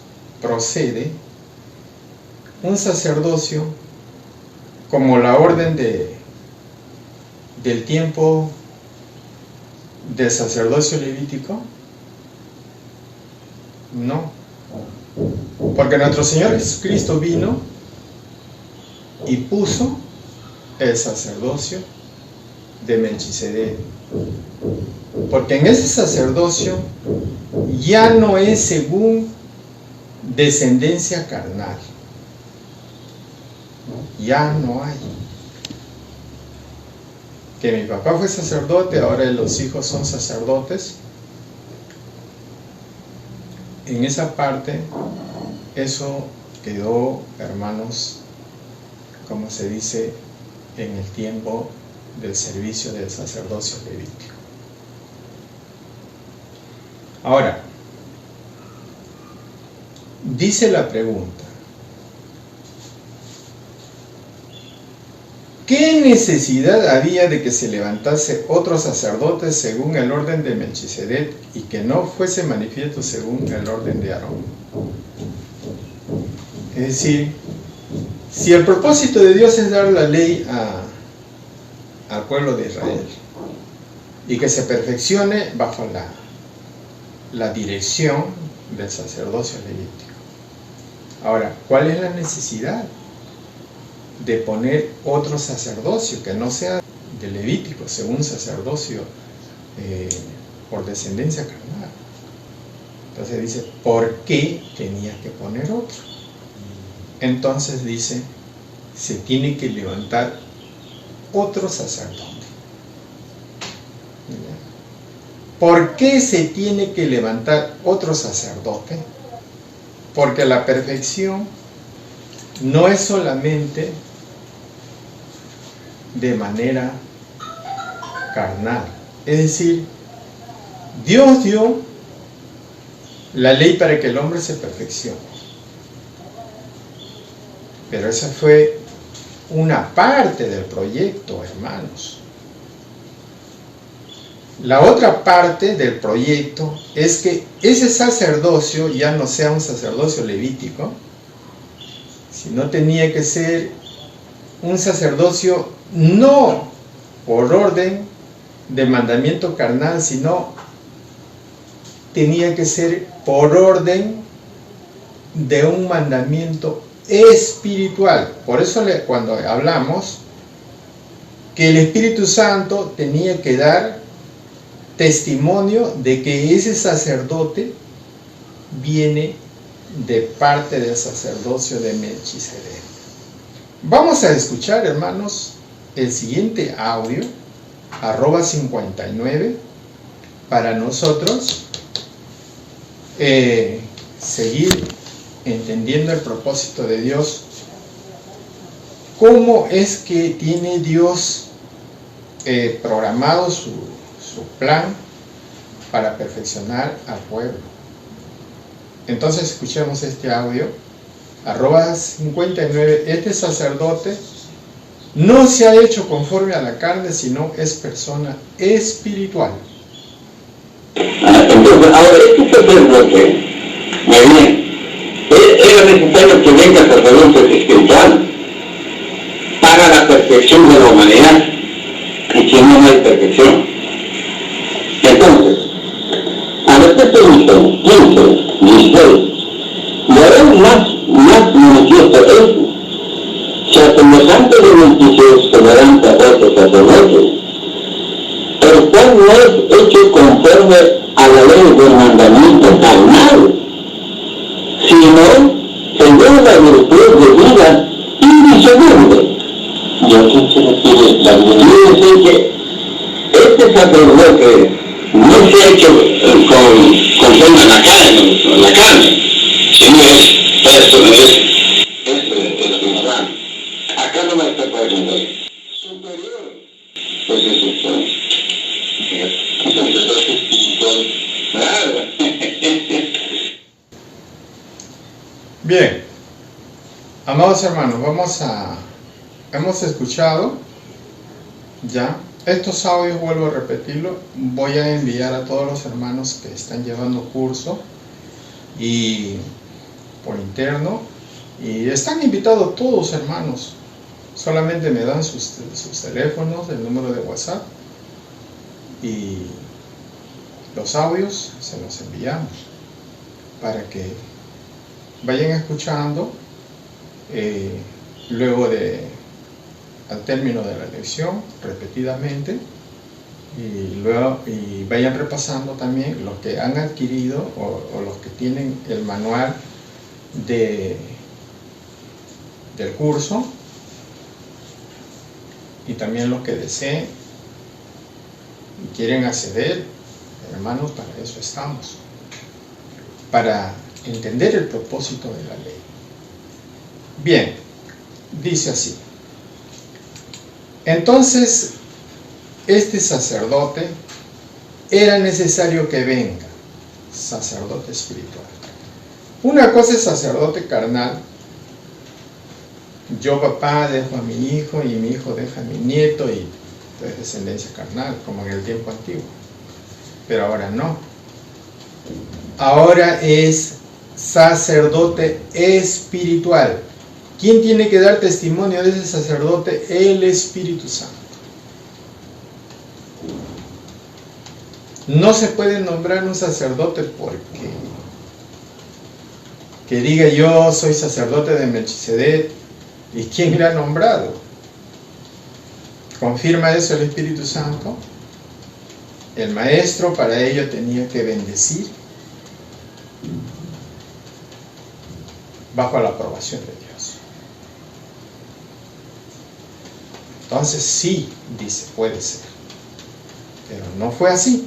procede un sacerdocio como la orden del tiempo del sacerdocio levítico. No, porque nuestro Señor Jesucristo vino y puso el sacerdocio de Melquisedec, porque en ese sacerdocio ya no es según descendencia carnal, ya no hay que mi papá fue sacerdote, ahora los hijos son sacerdotes. En esa parte, eso quedó, hermanos, como se dice, en el tiempo del servicio del sacerdocio levítico. Ahora, dice la pregunta, ¿qué necesidad había de que se levantase otro sacerdote según el orden de Melquisedec y que no fuese manifiesto según el orden de Aarón? Es decir, si el propósito de Dios es dar la ley al pueblo de Israel y que se perfeccione bajo la dirección del sacerdocio levítico. Ahora, ¿cuál es la necesidad de poner otro sacerdocio que no sea de levítico, según sacerdocio por descendencia carnal? Entonces dice, ¿por qué tenía que poner otro? Entonces dice, se tiene que levantar otro sacerdote. ¿Por qué se tiene que levantar otro sacerdote? Porque la perfección no es solamente de manera carnal. Es decir, Dios dio la ley para que el hombre se perfeccione. Pero esa fue una parte del proyecto, hermanos. La otra parte del proyecto es que ese sacerdocio ya no sea un sacerdocio levítico, sino tenía que ser un sacerdocio no por orden de mandamiento carnal, sino tenía que ser por orden de un mandamiento espiritual. Por eso cuando hablamos que el Espíritu Santo tenía que dar testimonio de que ese sacerdote viene de parte del sacerdocio de Melquisedec. Vamos a escuchar, hermanos, el siguiente audio, @59, para nosotros seguir entendiendo el propósito de Dios. ¿Cómo es que tiene Dios programado su plan para perfeccionar al pueblo? Entonces escuchemos este audio, @59. Este sacerdote no se ha hecho conforme a la carne, sino es persona espiritual. Entonces, ahora, este sacerdote, muy bien, era necesario que venga sacerdote espiritual para la perfección de la humanidad, y si no hay perfección. Entonces, a respecto de 15, 16, y aún más manifiesto es que a semejante de Melquisedec tomarán sacerdotes, el cual no es hecho conforme a la ley del mandamiento carnal, sino según la virtud de vida indisoluble. ¿Y a qué se refiere la virtud? Dice que este sacerdote no se ha hecho conforme a la carne, sino es espiritual. Acá no me está poniendo superior, pues es un sacerdote espiritual. Claro. Bien, amados hermanos, hemos escuchado ya estos audios. Vuelvo a repetirlo, voy a enviar a todos los hermanos que están llevando curso y por interno, y están invitados todos, hermanos. Solamente me dan sus teléfonos, el número de WhatsApp, y los audios se los enviamos para que vayan escuchando luego al término de la lección repetidamente, y vayan repasando también los que han adquirido o los que tienen el manual del curso, y también los que deseen y quieren acceder, hermanos, para eso estamos, para entender el propósito de la ley. Bien, dice así: entonces este sacerdote era necesario que venga, sacerdote espiritual. Una cosa es sacerdote carnal, yo papá dejo a mi hijo y mi hijo deja a mi nieto, y es descendencia carnal, como en el tiempo antiguo. Pero ahora no, ahora es sacerdote espiritual. ¿Quién tiene que dar testimonio de ese sacerdote? El Espíritu Santo. No se puede nombrar un sacerdote porque que diga yo soy sacerdote de Melquisedec. ¿Y quién le ha nombrado? ¿Confirma eso el Espíritu Santo? El maestro para ello tenía que bendecir bajo la aprobación de Dios. Entonces sí, dice, puede ser, pero no fue así.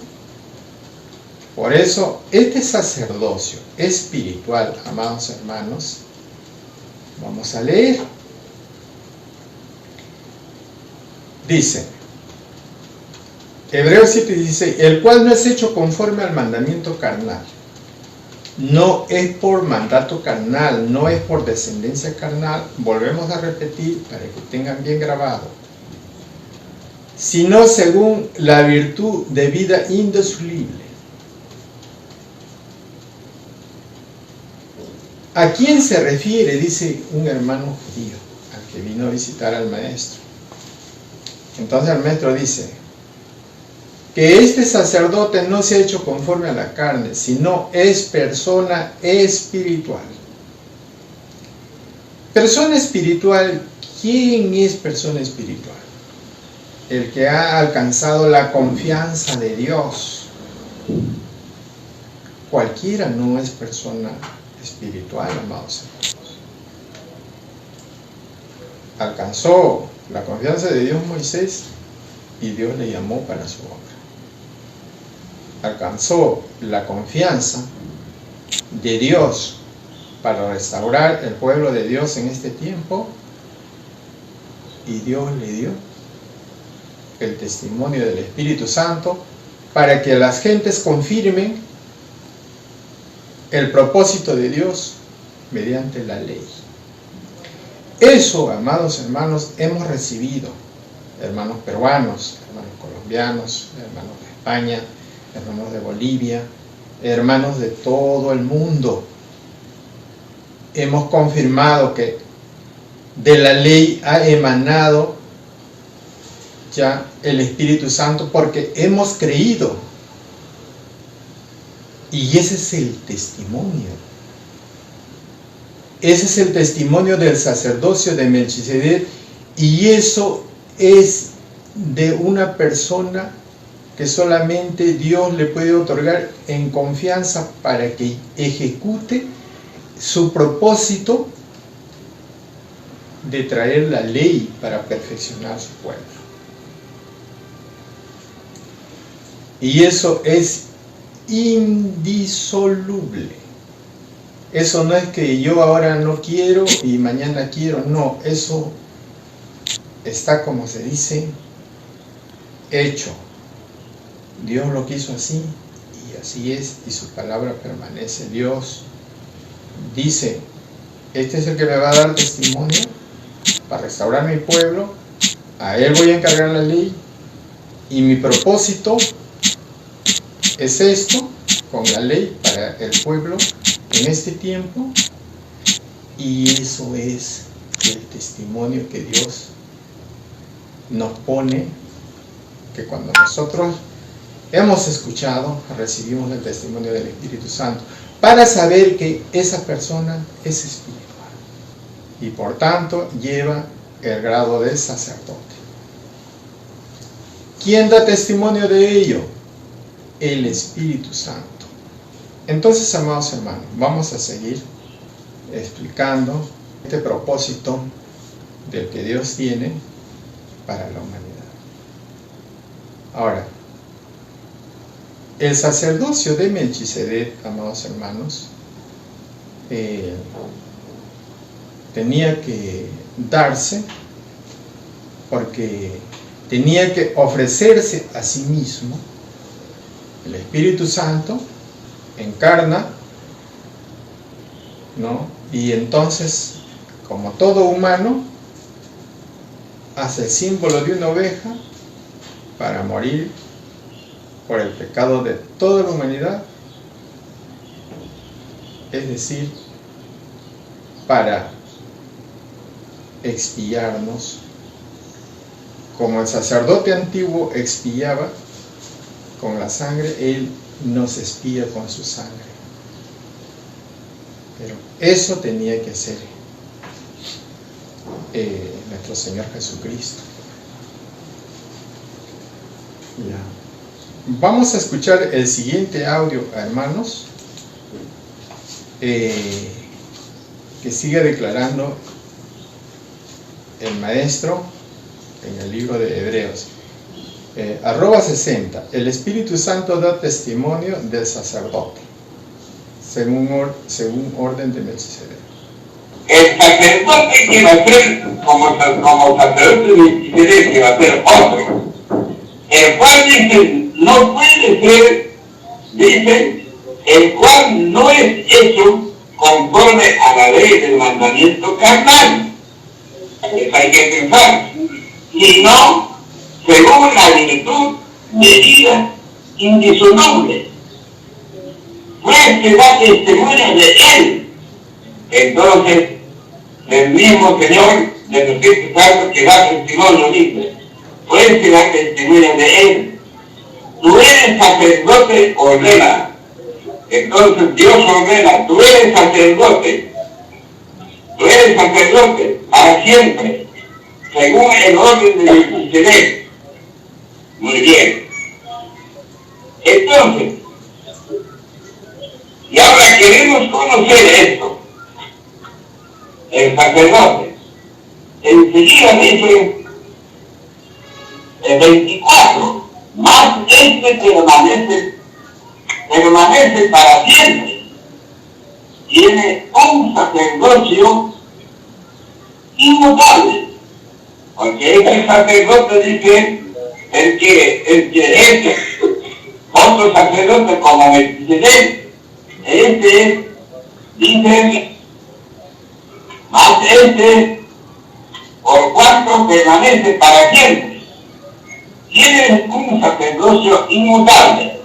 Por eso este sacerdocio espiritual, amados hermanos, vamos a leer. Dice Hebreos 7:16, el cual no es hecho conforme al mandamiento carnal. No es por mandato carnal, no es por descendencia carnal, volvemos a repetir para que tengan bien grabado, sino según la virtud de vida indisoluble. ¿A quién se refiere? Dice un hermano judío, al que vino a visitar al maestro. Entonces el maestro dice que este sacerdote no se ha hecho conforme a la carne, sino es persona espiritual. Persona espiritual, ¿quién es persona espiritual? El que ha alcanzado la confianza de Dios. cualquiera no es persona espiritual, amados hermanos. Alcanzó la confianza de Dios Moisés y Dios le llamó para su obra. Alcanzó la confianza de Dios para restaurar el pueblo de Dios en este tiempo, y Dios le dio el testimonio del Espíritu Santo para que las gentes confirmen el propósito de Dios mediante la ley. Eso, amados hermanos, hemos recibido, hermanos peruanos, hermanos colombianos, hermanos de España, hermanos de Bolivia, hermanos de todo el mundo. Hemos confirmado que de la ley ha emanado ya el Espíritu Santo porque hemos creído. Y ese es el testimonio. Ese es el testimonio del sacerdocio de Melquisedec, y eso es de una persona que solamente Dios le puede otorgar en confianza para que ejecute su propósito de traer la ley para perfeccionar su pueblo. Y eso es indisoluble. Eso no es que yo ahora no quiero y mañana quiero, no, eso está, como se dice, hecho. Dios lo quiso así y así es, y su palabra permanece. Dios dice: este es el que me va a dar testimonio para restaurar mi pueblo, a él voy a encargar la ley, y mi propósito es esto, con la ley para el pueblo en este tiempo. Y eso es el testimonio que Dios nos pone, que cuando nosotros hemos escuchado, recibimos el testimonio del Espíritu Santo, para saber que esa persona es espiritual y por tanto lleva el grado de sacerdote. ¿Quién da testimonio de ello? El Espíritu Santo. Entonces, amados hermanos, vamos a seguir explicando este propósito del que Dios tiene para la humanidad. Ahora, el sacerdocio de Melquisedec, amados hermanos, tenía que darse porque tenía que ofrecerse a sí mismo. El Espíritu Santo encarna, ¿no? Y entonces, como todo humano, hace el símbolo de una oveja para morir por el pecado de toda la humanidad, es decir, para expiarnos, como el sacerdote antiguo expiaba con la sangre, él nos expía con su sangre. Pero eso tenía que ser nuestro Señor Jesucristo. Ya. Vamos a escuchar el siguiente audio, hermanos, que sigue declarando el maestro en el libro de Hebreos. @60. El Espíritu Santo da testimonio del sacerdote, según orden de Melquisedec. El sacerdote que va a ser como sacerdote de Melquisedec, que va a ser otro, el cual dice, no puede ser, dice, el cual no es hecho conforme a la ley del mandamiento carnal, eso hay que pensar, sino según la virtud de vida indisoluble, pues que da testimonio de él. Entonces, el mismo Señor de los Espíritu Santo que da testimonio dice, pues que da testimonio de él. Tú eres sacerdote, ordena. Entonces Dios ordena, tú eres sacerdote para siempre, según el orden de Melquisedec. Muy bien. Entonces, Y ahora queremos conocer esto. El sacerdote. Enseguida dice el 24, más permanece para siempre. Tiene un sacerdocio inmutable. Porque este sacerdote dice, el que es otro sacerdote como Melquisedec, dice, más por cuanto permanece para siempre. Tiene un sacerdocio inmutable.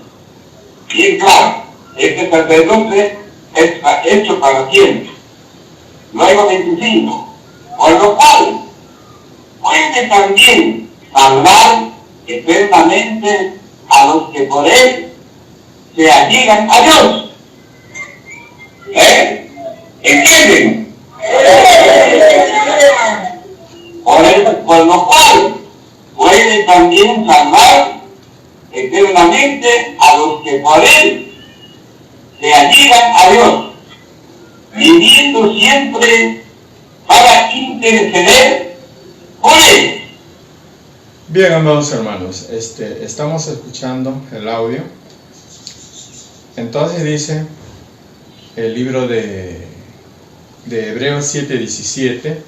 Bien claro, este sacerdote es hecho para siempre. Luego 25, por lo cual puede también salvar eternamente a los que por él se allegan a Dios. ¿Entienden? Por lo cual puede también salvar eternamente a los que por él se allegan a Dios, viviendo siempre para interceder por él. Bien, amados hermanos, estamos escuchando el audio. Entonces dice el libro de Hebreos 7:17,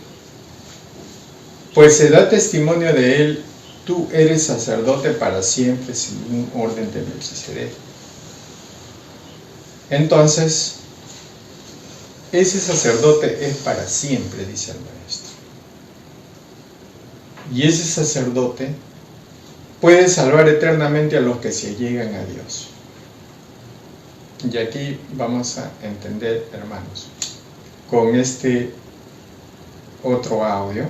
pues se da testimonio de él, tú eres sacerdote para siempre según orden de Melquisedec. Entonces, ese sacerdote es para siempre, dice el maestro. Y ese sacerdote puede salvar eternamente a los que se llegan a Dios. Y aquí vamos a entender, hermanos, con este otro audio,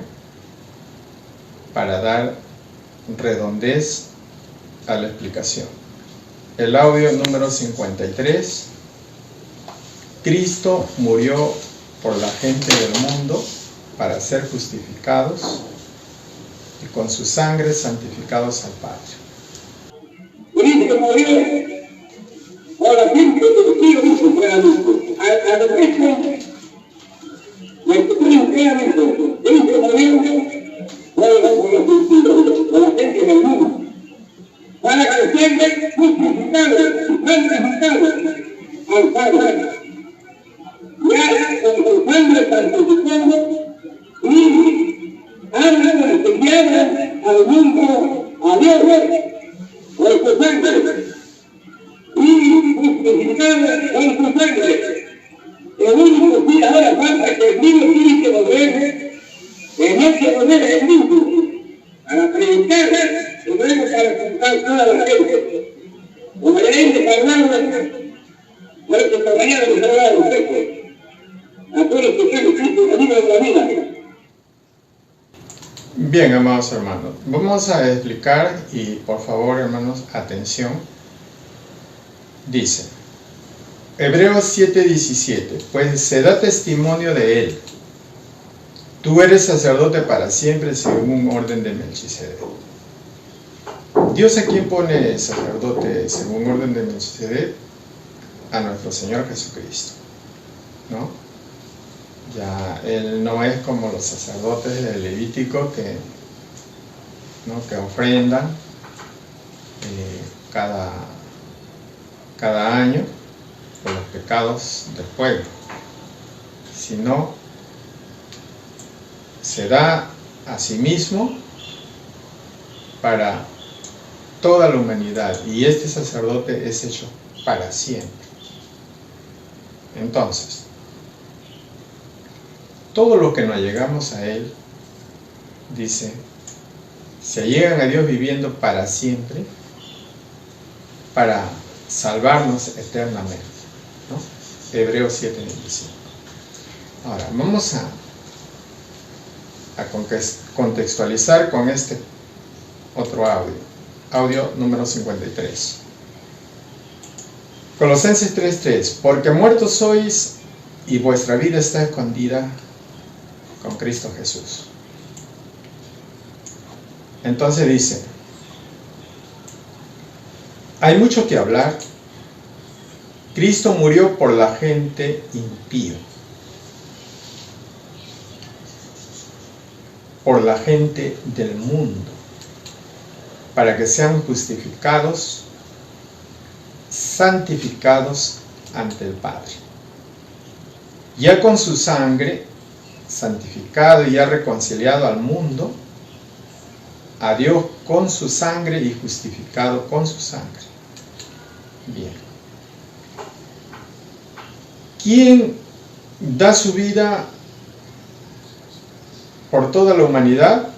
para dar redondez a la explicación. El audio número 53. Cristo murió por la gente del mundo para ser justificados y con su sangre santificados al Padre. Cristo murió por la gente del mundo. Cristo murió por la gente del mundo para que siempre justificados al Padre. Ya con su sangre santificado y han enviado al mundo a Dios por su sangre y justificado con su sangre. El único que ahora falta que el niño tiene que volver, tenía que volver el niño para predicar y luego para contar toda la gente. Obediente palabra, porque todavía no se ha dado gente. A todos los que tienen Cristo en el libro de la vida. Bien, amados hermanos, vamos a explicar y por favor, hermanos, atención. Dice Hebreos 7:17, pues se da testimonio de él, tú eres sacerdote para siempre según orden de Melquisedec. Dios, ¿a quién pone sacerdote según orden de Melquisedec? A nuestro Señor Jesucristo, ¿no? Ya él no es como los sacerdotes del Levítico que ofrendan cada año por los pecados del pueblo, sino se da a sí mismo para toda la humanidad, y este sacerdote es hecho para siempre. Entonces, todos los que nos llegamos a él, dice, se llegan a Dios viviendo para siempre, para salvarnos eternamente, ¿no? Hebreos 7:25. Ahora, vamos a contextualizar con este otro audio número 53. Colosenses 3:3, porque muertos sois y vuestra vida está escondida con Cristo Jesús. Entonces dice, hay mucho que hablar Cristo murió por la gente impía, por la gente del mundo, para que sean justificados, santificados ante el Padre. Ya con su sangre, santificado y ya reconciliado al mundo, a Dios con su sangre y justificado con su sangre. Bien. ¿Quién da su vida por toda la humanidad?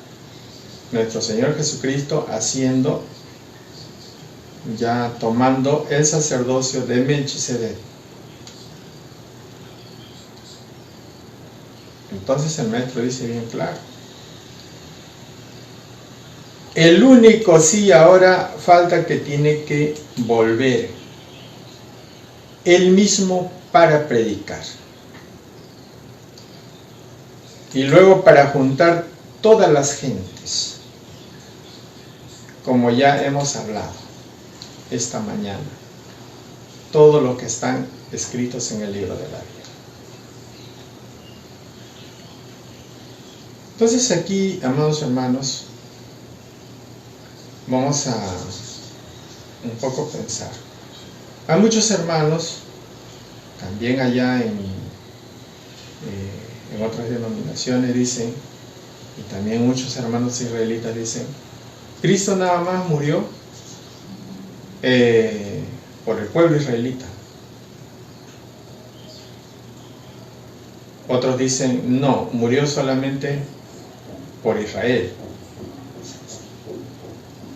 Nuestro Señor Jesucristo, haciendo, ya tomando el sacerdocio de Melquisedec. Entonces el maestro dice bien claro: el único sí ahora falta que tiene que volver él mismo para predicar, y luego para juntar todas las gentes, como ya hemos hablado esta mañana, todo lo que están escritos en el libro de la vida. Entonces aquí, amados hermanos, vamos a un poco pensar. Hay muchos hermanos, también allá en otras denominaciones dicen, y también muchos hermanos israelitas dicen, Cristo nada más murió por el pueblo israelita. Otros dicen, no, murió solamente por Israel.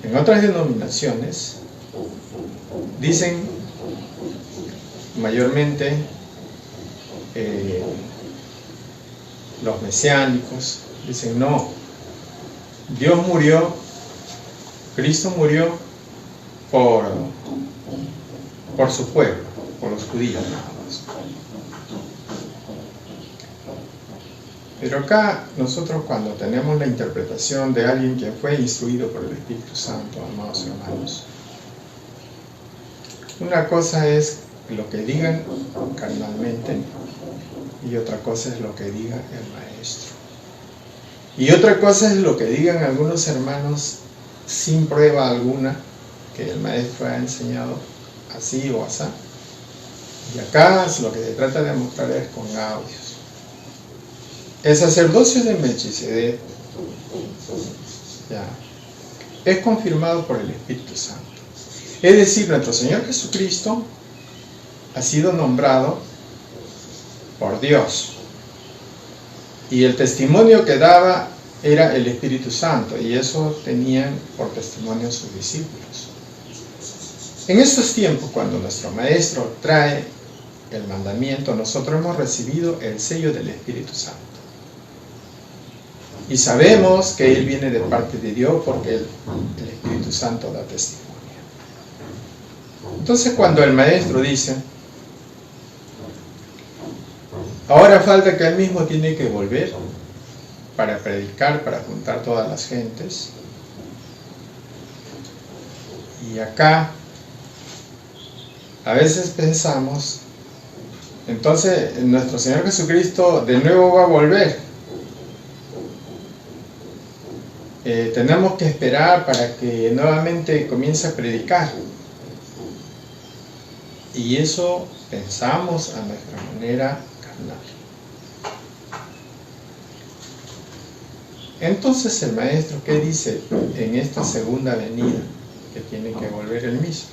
En otras denominaciones dicen mayormente los mesiánicos, dicen no, Dios murió, Cristo murió por su pueblo, por los judíos nada más. Pero acá nosotros, cuando tenemos la interpretación de alguien que fue instruido por el Espíritu Santo, amados hermanos, una cosa es lo que digan carnalmente y otra cosa es lo que diga el maestro. Y otra cosa es lo que digan algunos hermanos sin prueba alguna, que el maestro ha enseñado así o así. Y acá lo que se trata de mostrar es con audios. El sacerdocio de Melquisedec es confirmado por el Espíritu Santo. Es decir, nuestro Señor Jesucristo ha sido nombrado por Dios. Y el testimonio que daba era el Espíritu Santo, y eso tenían por testimonio sus discípulos. En estos tiempos, cuando nuestro Maestro trae el mandamiento, nosotros hemos recibido el sello del Espíritu Santo. Y sabemos que Él viene de parte de Dios porque el Espíritu Santo da testimonio. Entonces, cuando el maestro dice, ahora falta que Él mismo tiene que volver para predicar, para juntar todas las gentes. Y acá, a veces pensamos, entonces nuestro Señor Jesucristo de nuevo va a volver. Tenemos que esperar para que nuevamente comience a predicar. Y eso pensamos a nuestra manera carnal. Entonces el maestro, ¿qué dice en esta segunda venida? Que tiene que volver él mismo.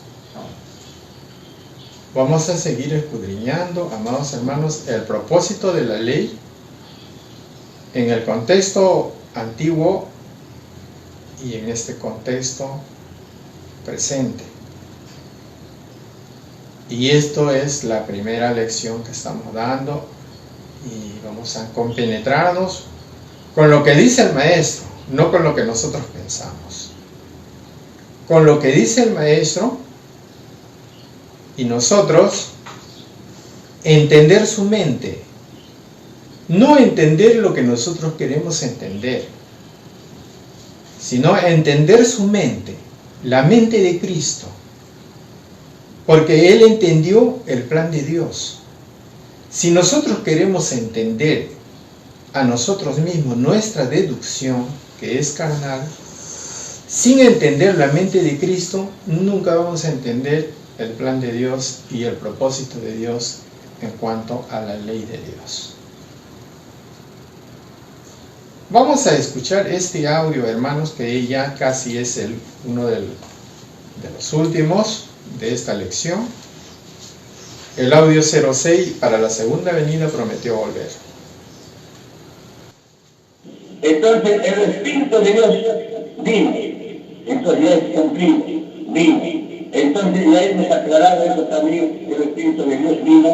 Vamos a seguir escudriñando, amados hermanos, el propósito de la ley en el contexto antiguo y en este contexto presente. Y esto es la primera lección que estamos dando, y vamos a compenetrarnos con lo que dice el maestro, no con lo que nosotros pensamos. Con lo que dice el maestro, y nosotros entender su mente, no entender lo que nosotros queremos entender, sino entender su mente, la mente de Cristo, porque él entendió el plan de Dios. Si nosotros queremos entender a nosotros mismos nuestra deducción, que es carnal, sin entender la mente de Cristo, nunca vamos a entender el plan de Dios y el propósito de Dios en cuanto a la ley de Dios. Vamos a escuchar este audio, hermanos, que ya casi es uno de los últimos de esta lección. El audio 06, para la segunda venida prometió volver. Entonces el Espíritu de Dios vino, entonces ya es cumplido, vino. Entonces ya hemos aclarado eso también, el Espíritu de Dios vino,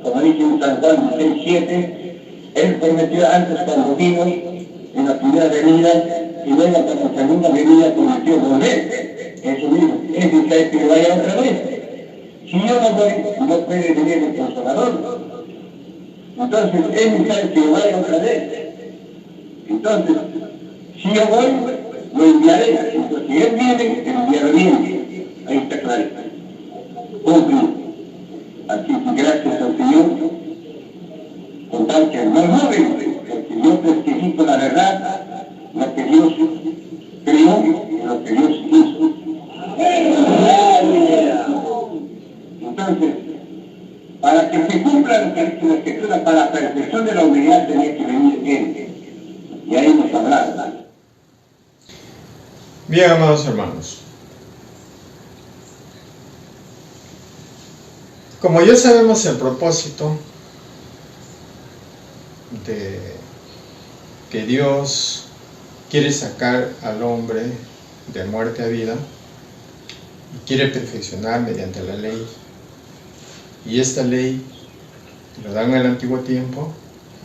como dice en San Juan 6:7, Él prometió antes cuando vino, en la primera venida, y luego para la segunda venida prometió volver. Eso mismo, es decir, que vaya otra vez. Si yo no voy, no puede venir el Consolador. Entonces, es necesario que vaya otra vez. Entonces, si yo voy, lo enviaré. Entonces, si Él viene, enviaré bien. Ahí está claro. Cumplido. Así que gracias al Señor, con tal que no duden, porque yo testifico la verdad, lo que Dios creó y lo que Dios hizo. Entonces, para que se cumpla lo que dice la Escritura, para la perfección de la humanidad tenía que venir Él. Y ahí nos hablaba. Bien, amados hermanos. Como ya sabemos el propósito de que Dios quiere sacar al hombre de muerte a vida y quiere perfeccionar mediante la ley, y esta ley lo dan en el antiguo tiempo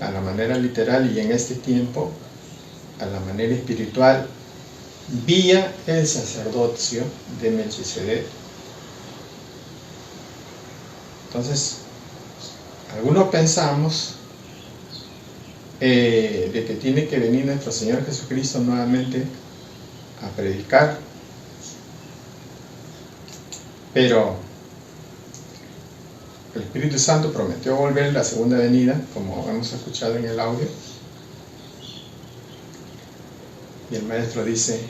a la manera literal y en este tiempo a la manera espiritual vía el sacerdocio de Melquisedec. Entonces, algunos pensamos de que tiene que venir nuestro Señor Jesucristo nuevamente a predicar, pero el Espíritu Santo prometió volver en la segunda venida, como hemos escuchado en el audio, y el maestro dice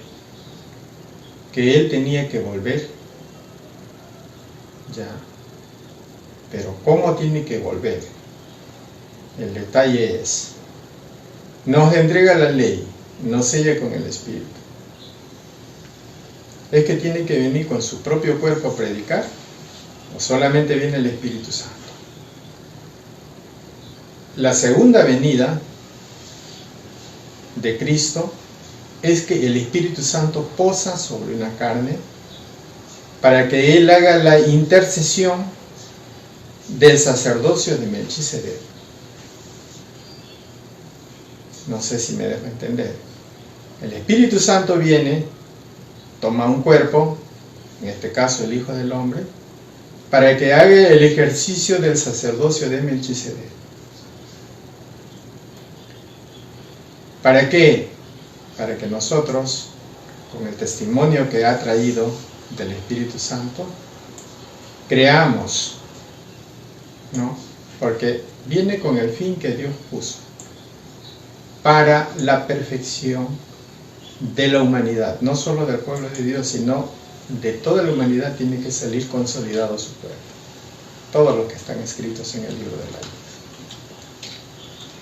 que Él tenía que volver ya. Pero ¿cómo tiene que volver? El detalle es, nos entrega la ley, nos sella con el Espíritu. ¿Es que tiene que venir con su propio cuerpo a predicar? ¿O solamente viene el Espíritu Santo? La segunda venida de Cristo es que el Espíritu Santo posa sobre una carne para que Él haga la intercesión del sacerdocio de Melquisedec. No sé si me dejo entender. El Espíritu Santo viene, toma un cuerpo, en este caso el Hijo del Hombre, para que haga el ejercicio del sacerdocio de Melquisedec. ¿Para qué? Para que nosotros, con el testimonio que ha traído del Espíritu Santo, creamos, ¿no? Porque viene con el fin que Dios puso, para la perfección de la humanidad, no solo del pueblo de Dios, sino de toda la humanidad. Tiene que salir consolidado su cuerpo, todos los que están escritos en el libro de la ley.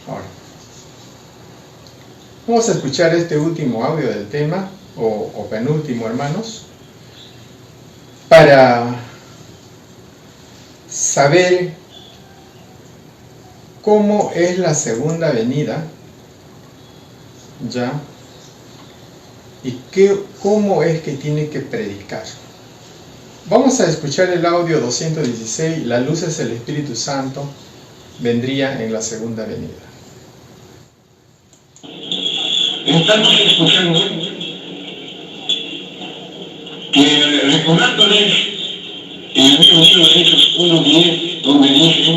Ahora, vamos a escuchar este último audio del tema, o penúltimo, hermanos, para saber cómo es la segunda venida, ya, y cómo es que tiene que predicar. Vamos a escuchar el audio 216, las luces del Espíritu Santo vendría en la segunda venida. Estamos escuchando que, recordándoles en el libro de Hechos 1:10, donde dice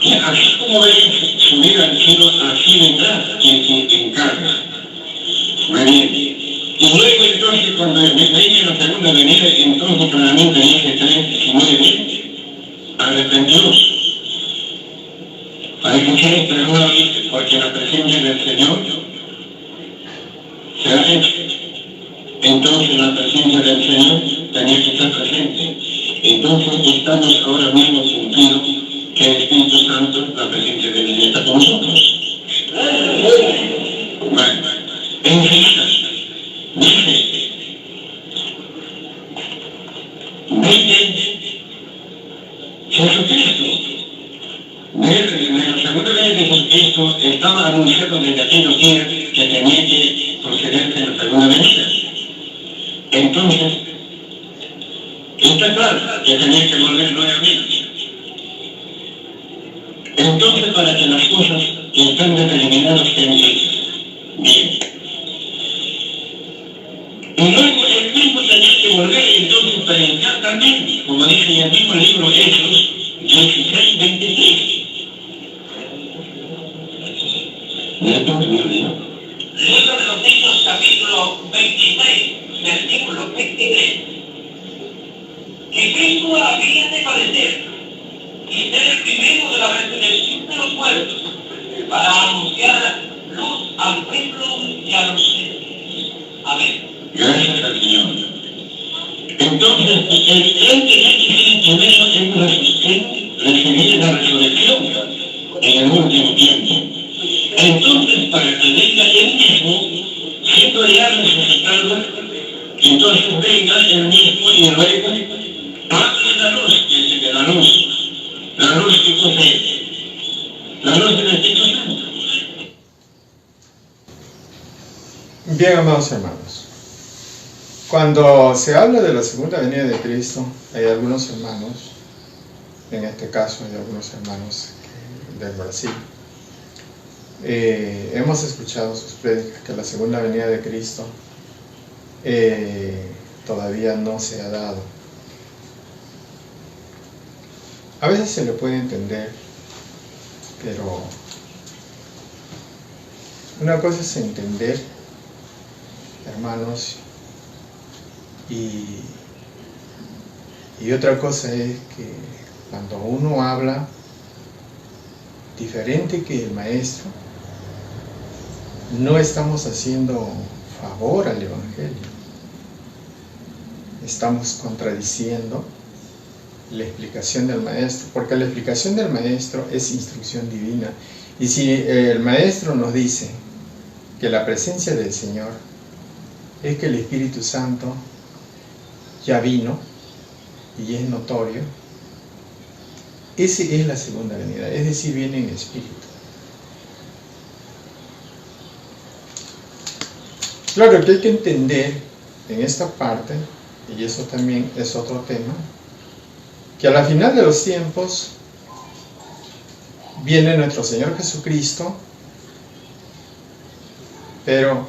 que así como veis subir al cielo, así vendrá quien se encarga. Muy bien. Y luego entonces cuando me creí en la segunda venida, entonces claramente dice 3:19, arrepentíos. Hay que ser prejuicios, porque la presencia del Señor se ha hecho. Entonces la presencia del Señor tenía que estar presente. Entonces estamos ahora mismo sintiendo que el Espíritu Santo, la presencia de Dios, está con nosotros. Bueno, enseguida, dice, Jesucristo, en la segunda vez de Jesucristo estaba anunciado desde aquellos días que tenía que procederse en la segunda venida. Entonces, está claro que tenía que volver nuevamente. Entonces, para que las cosas que están determinadas estén hechas. Bien. Y luego el mismo tenía que volver entonces predicar también, como dice en el mismo libro Hechos 16:23. Libro de los Hechos, capítulo 23, versículo 23. Que Cristo había de padecer y ser el primero de la resurrección de los muertos, para anunciar luz al pueblo y a los gentiles. Amén. Gracias al Señor. Entonces, el que tiene primero en recibir la resurrección en el último tiempo. Entonces, para que venga él mismo, siendo ya resucitado, entonces venga él mismo y luego hable la luz, que es de la luz que posee, la luz del Espíritu Santo. Bien, amados hermanos, cuando se habla de la segunda venida de Cristo, hay algunos hermanos, en este caso hay algunos hermanos del Brasil, hemos escuchado sus prédicas que la segunda venida de Cristo todavía no se ha dado. A veces se le puede entender, pero una cosa es entender, hermanos, y otra cosa es que cuando uno habla diferente que el maestro, no estamos haciendo favor al Evangelio, estamos contradiciendo la explicación del maestro, porque la explicación del maestro es instrucción divina. Y si el maestro nos dice que la presencia del Señor es que el Espíritu Santo ya vino y es notorio, esa es la segunda venida, es decir, viene en espíritu. Claro que hay que entender en esta parte, y eso también es otro tema, que a la final de los tiempos viene nuestro Señor Jesucristo, pero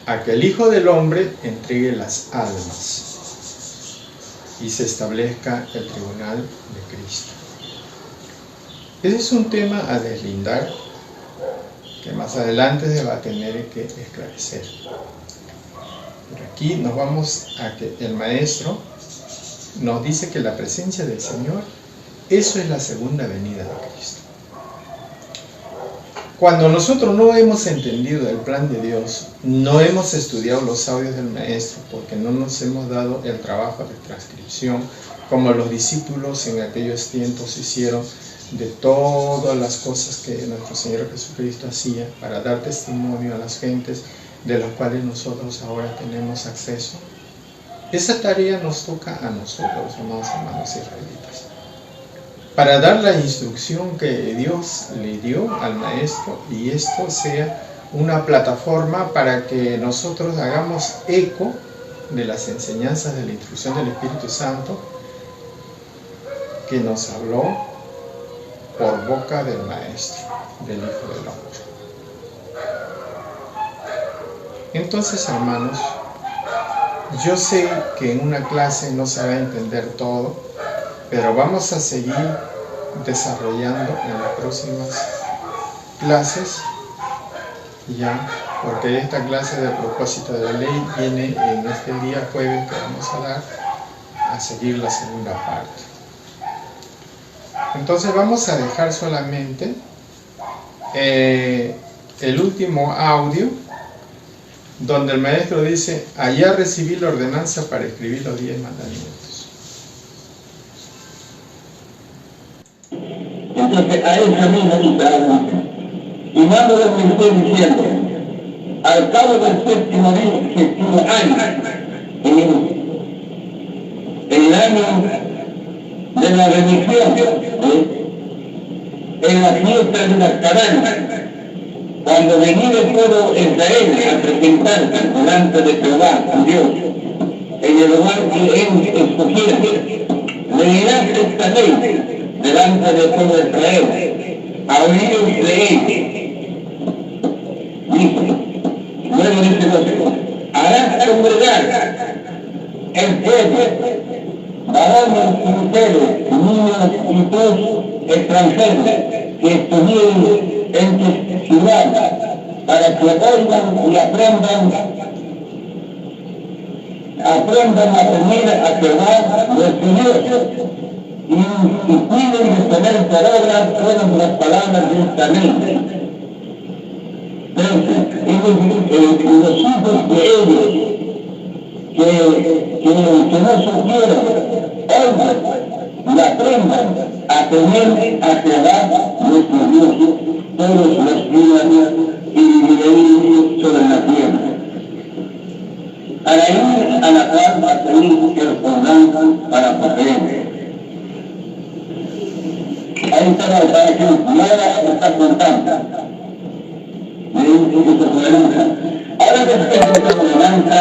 a que el Hijo del Hombre entregue las almas y se establezca el tribunal de Cristo. Ese es un tema a deslindar que más adelante se va a tener que esclarecer. Pero aquí nos vamos a que el Maestro nos dice que la presencia del Señor, eso es la segunda venida de Cristo. Cuando nosotros no hemos entendido el plan de Dios, no hemos estudiado los audios del Maestro, porque no nos hemos dado el trabajo de transcripción, como los discípulos en aquellos tiempos hicieron de todas las cosas que nuestro Señor Jesucristo hacía para dar testimonio a las gentes de las cuales nosotros ahora tenemos acceso. Esa tarea nos toca a nosotros, amados hermanos israelitas, para dar la instrucción que Dios le dio al Maestro, y esto sea una plataforma para que nosotros hagamos eco de las enseñanzas de la instrucción del Espíritu Santo que nos habló por boca del Maestro, del Hijo del Hombre. Entonces, hermanos, yo sé que en una clase no se va a entender todo, pero vamos a seguir desarrollando en las próximas clases ya porque esta clase de propósito de la ley viene en este día jueves que vamos a dar a seguir la segunda parte. Entonces vamos a dejar solamente el último audio donde el maestro dice: allá recibí la ordenanza para escribir los 10 mandamientos. Entonces a esa misma cita, y mando la mención diciendo: al cabo del séptimo año, en el año de la remisión, en la fiesta de las cabañas, cuando veniera todo Israel a presentarse delante de Jehová, Dios, en el lugar que él escogiera, leerás esta ley delante de todo Israel, a oídos de él. Dice, luego dice José: harás congregar el pueblo, varones y mujeres, niños y todos extranjeros que estuvieren en tu ciudad, para que oigan y aprendan a temer a Jehová nuestro Dios, y cuiden de poner por obra todas las palabras de esta ley. Los hijos de ellos que no supieron, oigan y aprendan a temer a Jehová nuestro Dios todos los días y viviréis sobre la tierra, para ir a la cual va a salir el Jordán para poseer. Ahí está la operación, y ahora está contando. Ahora después de esta ordenanza,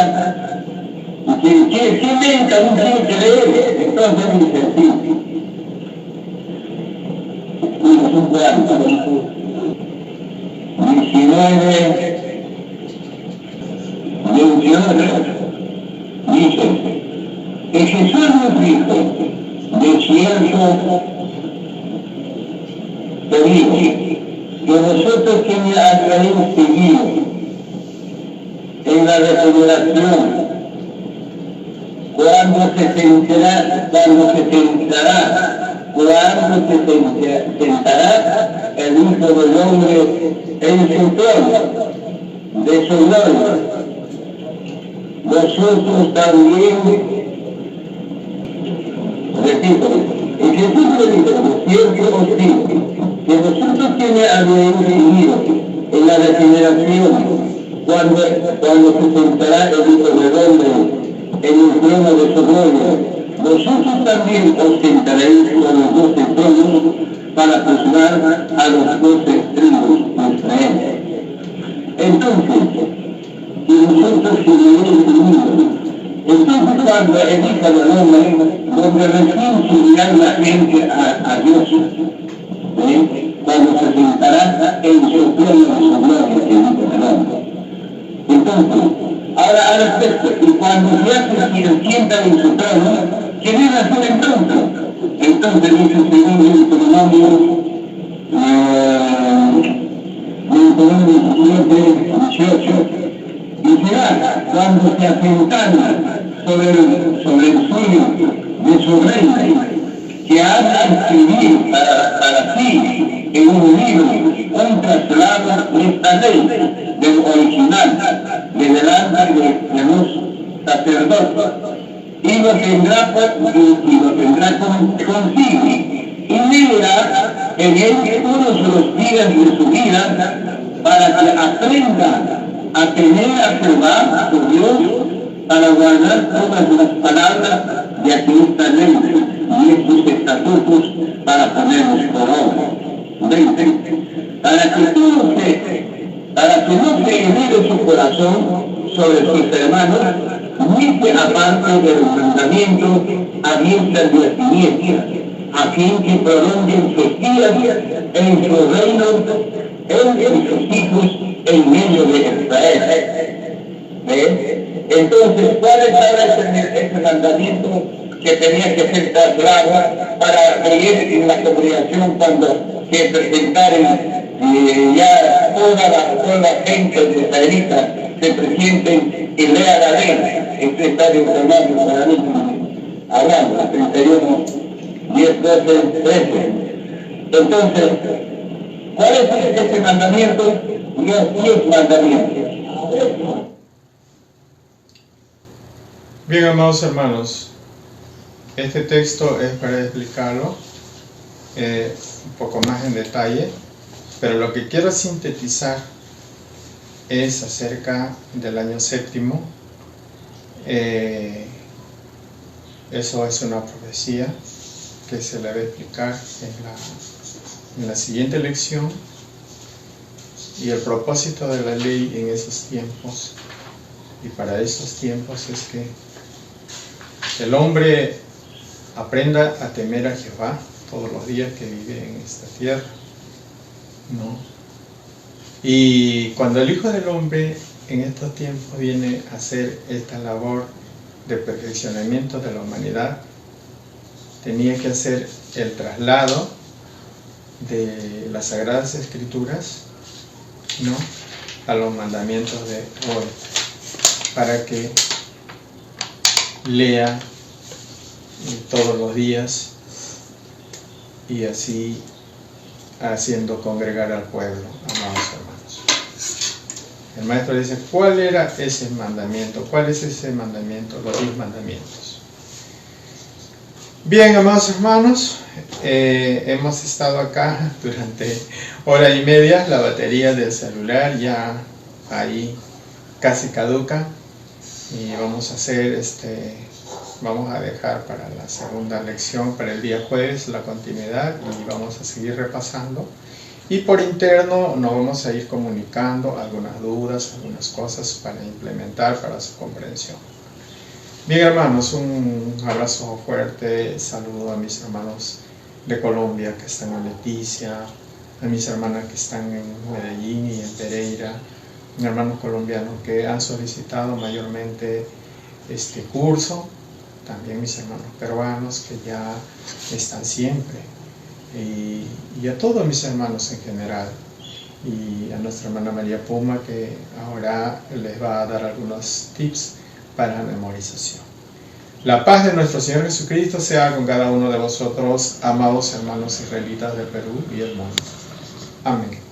¿quién venta un tiene que leer? Entonces dice sí. Un cuarto. 19, 28, dice: que Jesús nos dijo: de cierto te digo, que vosotros que me habéis seguido en la regeneración, cuando se sentará el Hijo del Hombre en su trono de su gloria, vosotros también, repito, y Jesús le dijo: de cierto os digo, que vosotros que me habéis seguido en la regeneración, cuando se sentará el Hijo del Hombre en el trono de su gloria, vosotros también os sentaréis con los 12 tronos para juzgar a los 12 tribus de Israel. Entonces, si vosotros seguiréis unidos, entonces cuando elija el hombre, donde recién subirá la gente a Dios, cuando se sentará en su trono de su gloria, el Hijo del Hombre. Entonces, ahora al respecto, y cuando se sienta en su trono, ¿qué debe hacer entonces? Entonces dice según Deuteronomio 17, 18, y será cuando se asentara sobre el suelo de su reino, que ha de escribir para sí en un libro un traslado de esta ley del original de delante de los sacerdotes, y lo tendrá consigo, y leerá en él todos los días de su vida, para que aprenda a temer a Jehová su Dios, para guardar todas las palabras de esta ley y estos estatutos, para ponerlos por obra. 20. Para que no se eleve su corazón sobre sus hermanos, ni se aparte del mandamiento abiertas de simiente, a fin que prolonguen sus días en su reino, él y sus hijos en medio de Israel. ¿Ves? Entonces, ¿cuál es ahora ese mandamiento que tenía que ser trasladado para creer en la congregación cuando se presentaren y ya toda la gente de israelita se presenten y lea la ley. Este está informando para mí, hablando, 31, 10, 12, 13. Entonces, ¿cuál es este mandamiento? Los 10 mandamientos. Bien, amados hermanos, este texto es para explicarlo un poco más en detalle, pero lo que quiero sintetizar es acerca del año séptimo. Eso es una profecía que se le va a explicar en la siguiente lección, y el propósito de la ley en esos tiempos y para esos tiempos es que el hombre aprenda a temer a Jehová todos los días que vive en esta tierra, ¿no? Y cuando el Hijo del Hombre en estos tiempos viene a hacer esta labor de perfeccionamiento de la humanidad, tenía que hacer el traslado de las Sagradas Escrituras, ¿no?, a los mandamientos de hoy, para que lea todos los días y así haciendo congregar al pueblo, amados hermanos. El maestro dice, ¿cuál era ese mandamiento? ¿Cuál es ese mandamiento? Los 10 mandamientos. Bien, amados hermanos, hemos estado acá durante hora y media. La batería del celular ya ahí casi caduca, y vamos a hacer vamos a dejar para la segunda lección, para el día jueves, la continuidad, y vamos a seguir repasando, y por interno nos vamos a ir comunicando algunas dudas, algunas cosas para implementar para su comprensión. Bien, hermanos, un abrazo fuerte, saludo a mis hermanos de Colombia que están en Leticia, a mis hermanas que están en Medellín y en Pereira, hermanos colombianos que han solicitado mayormente este curso, también mis hermanos peruanos que ya están siempre, y a todos mis hermanos en general, y a nuestra hermana María Puma, que ahora les va a dar algunos tips para la memorización. La paz de nuestro Señor Jesucristo sea con cada uno de vosotros, amados hermanos israelitas del Perú y el mundo. Amén.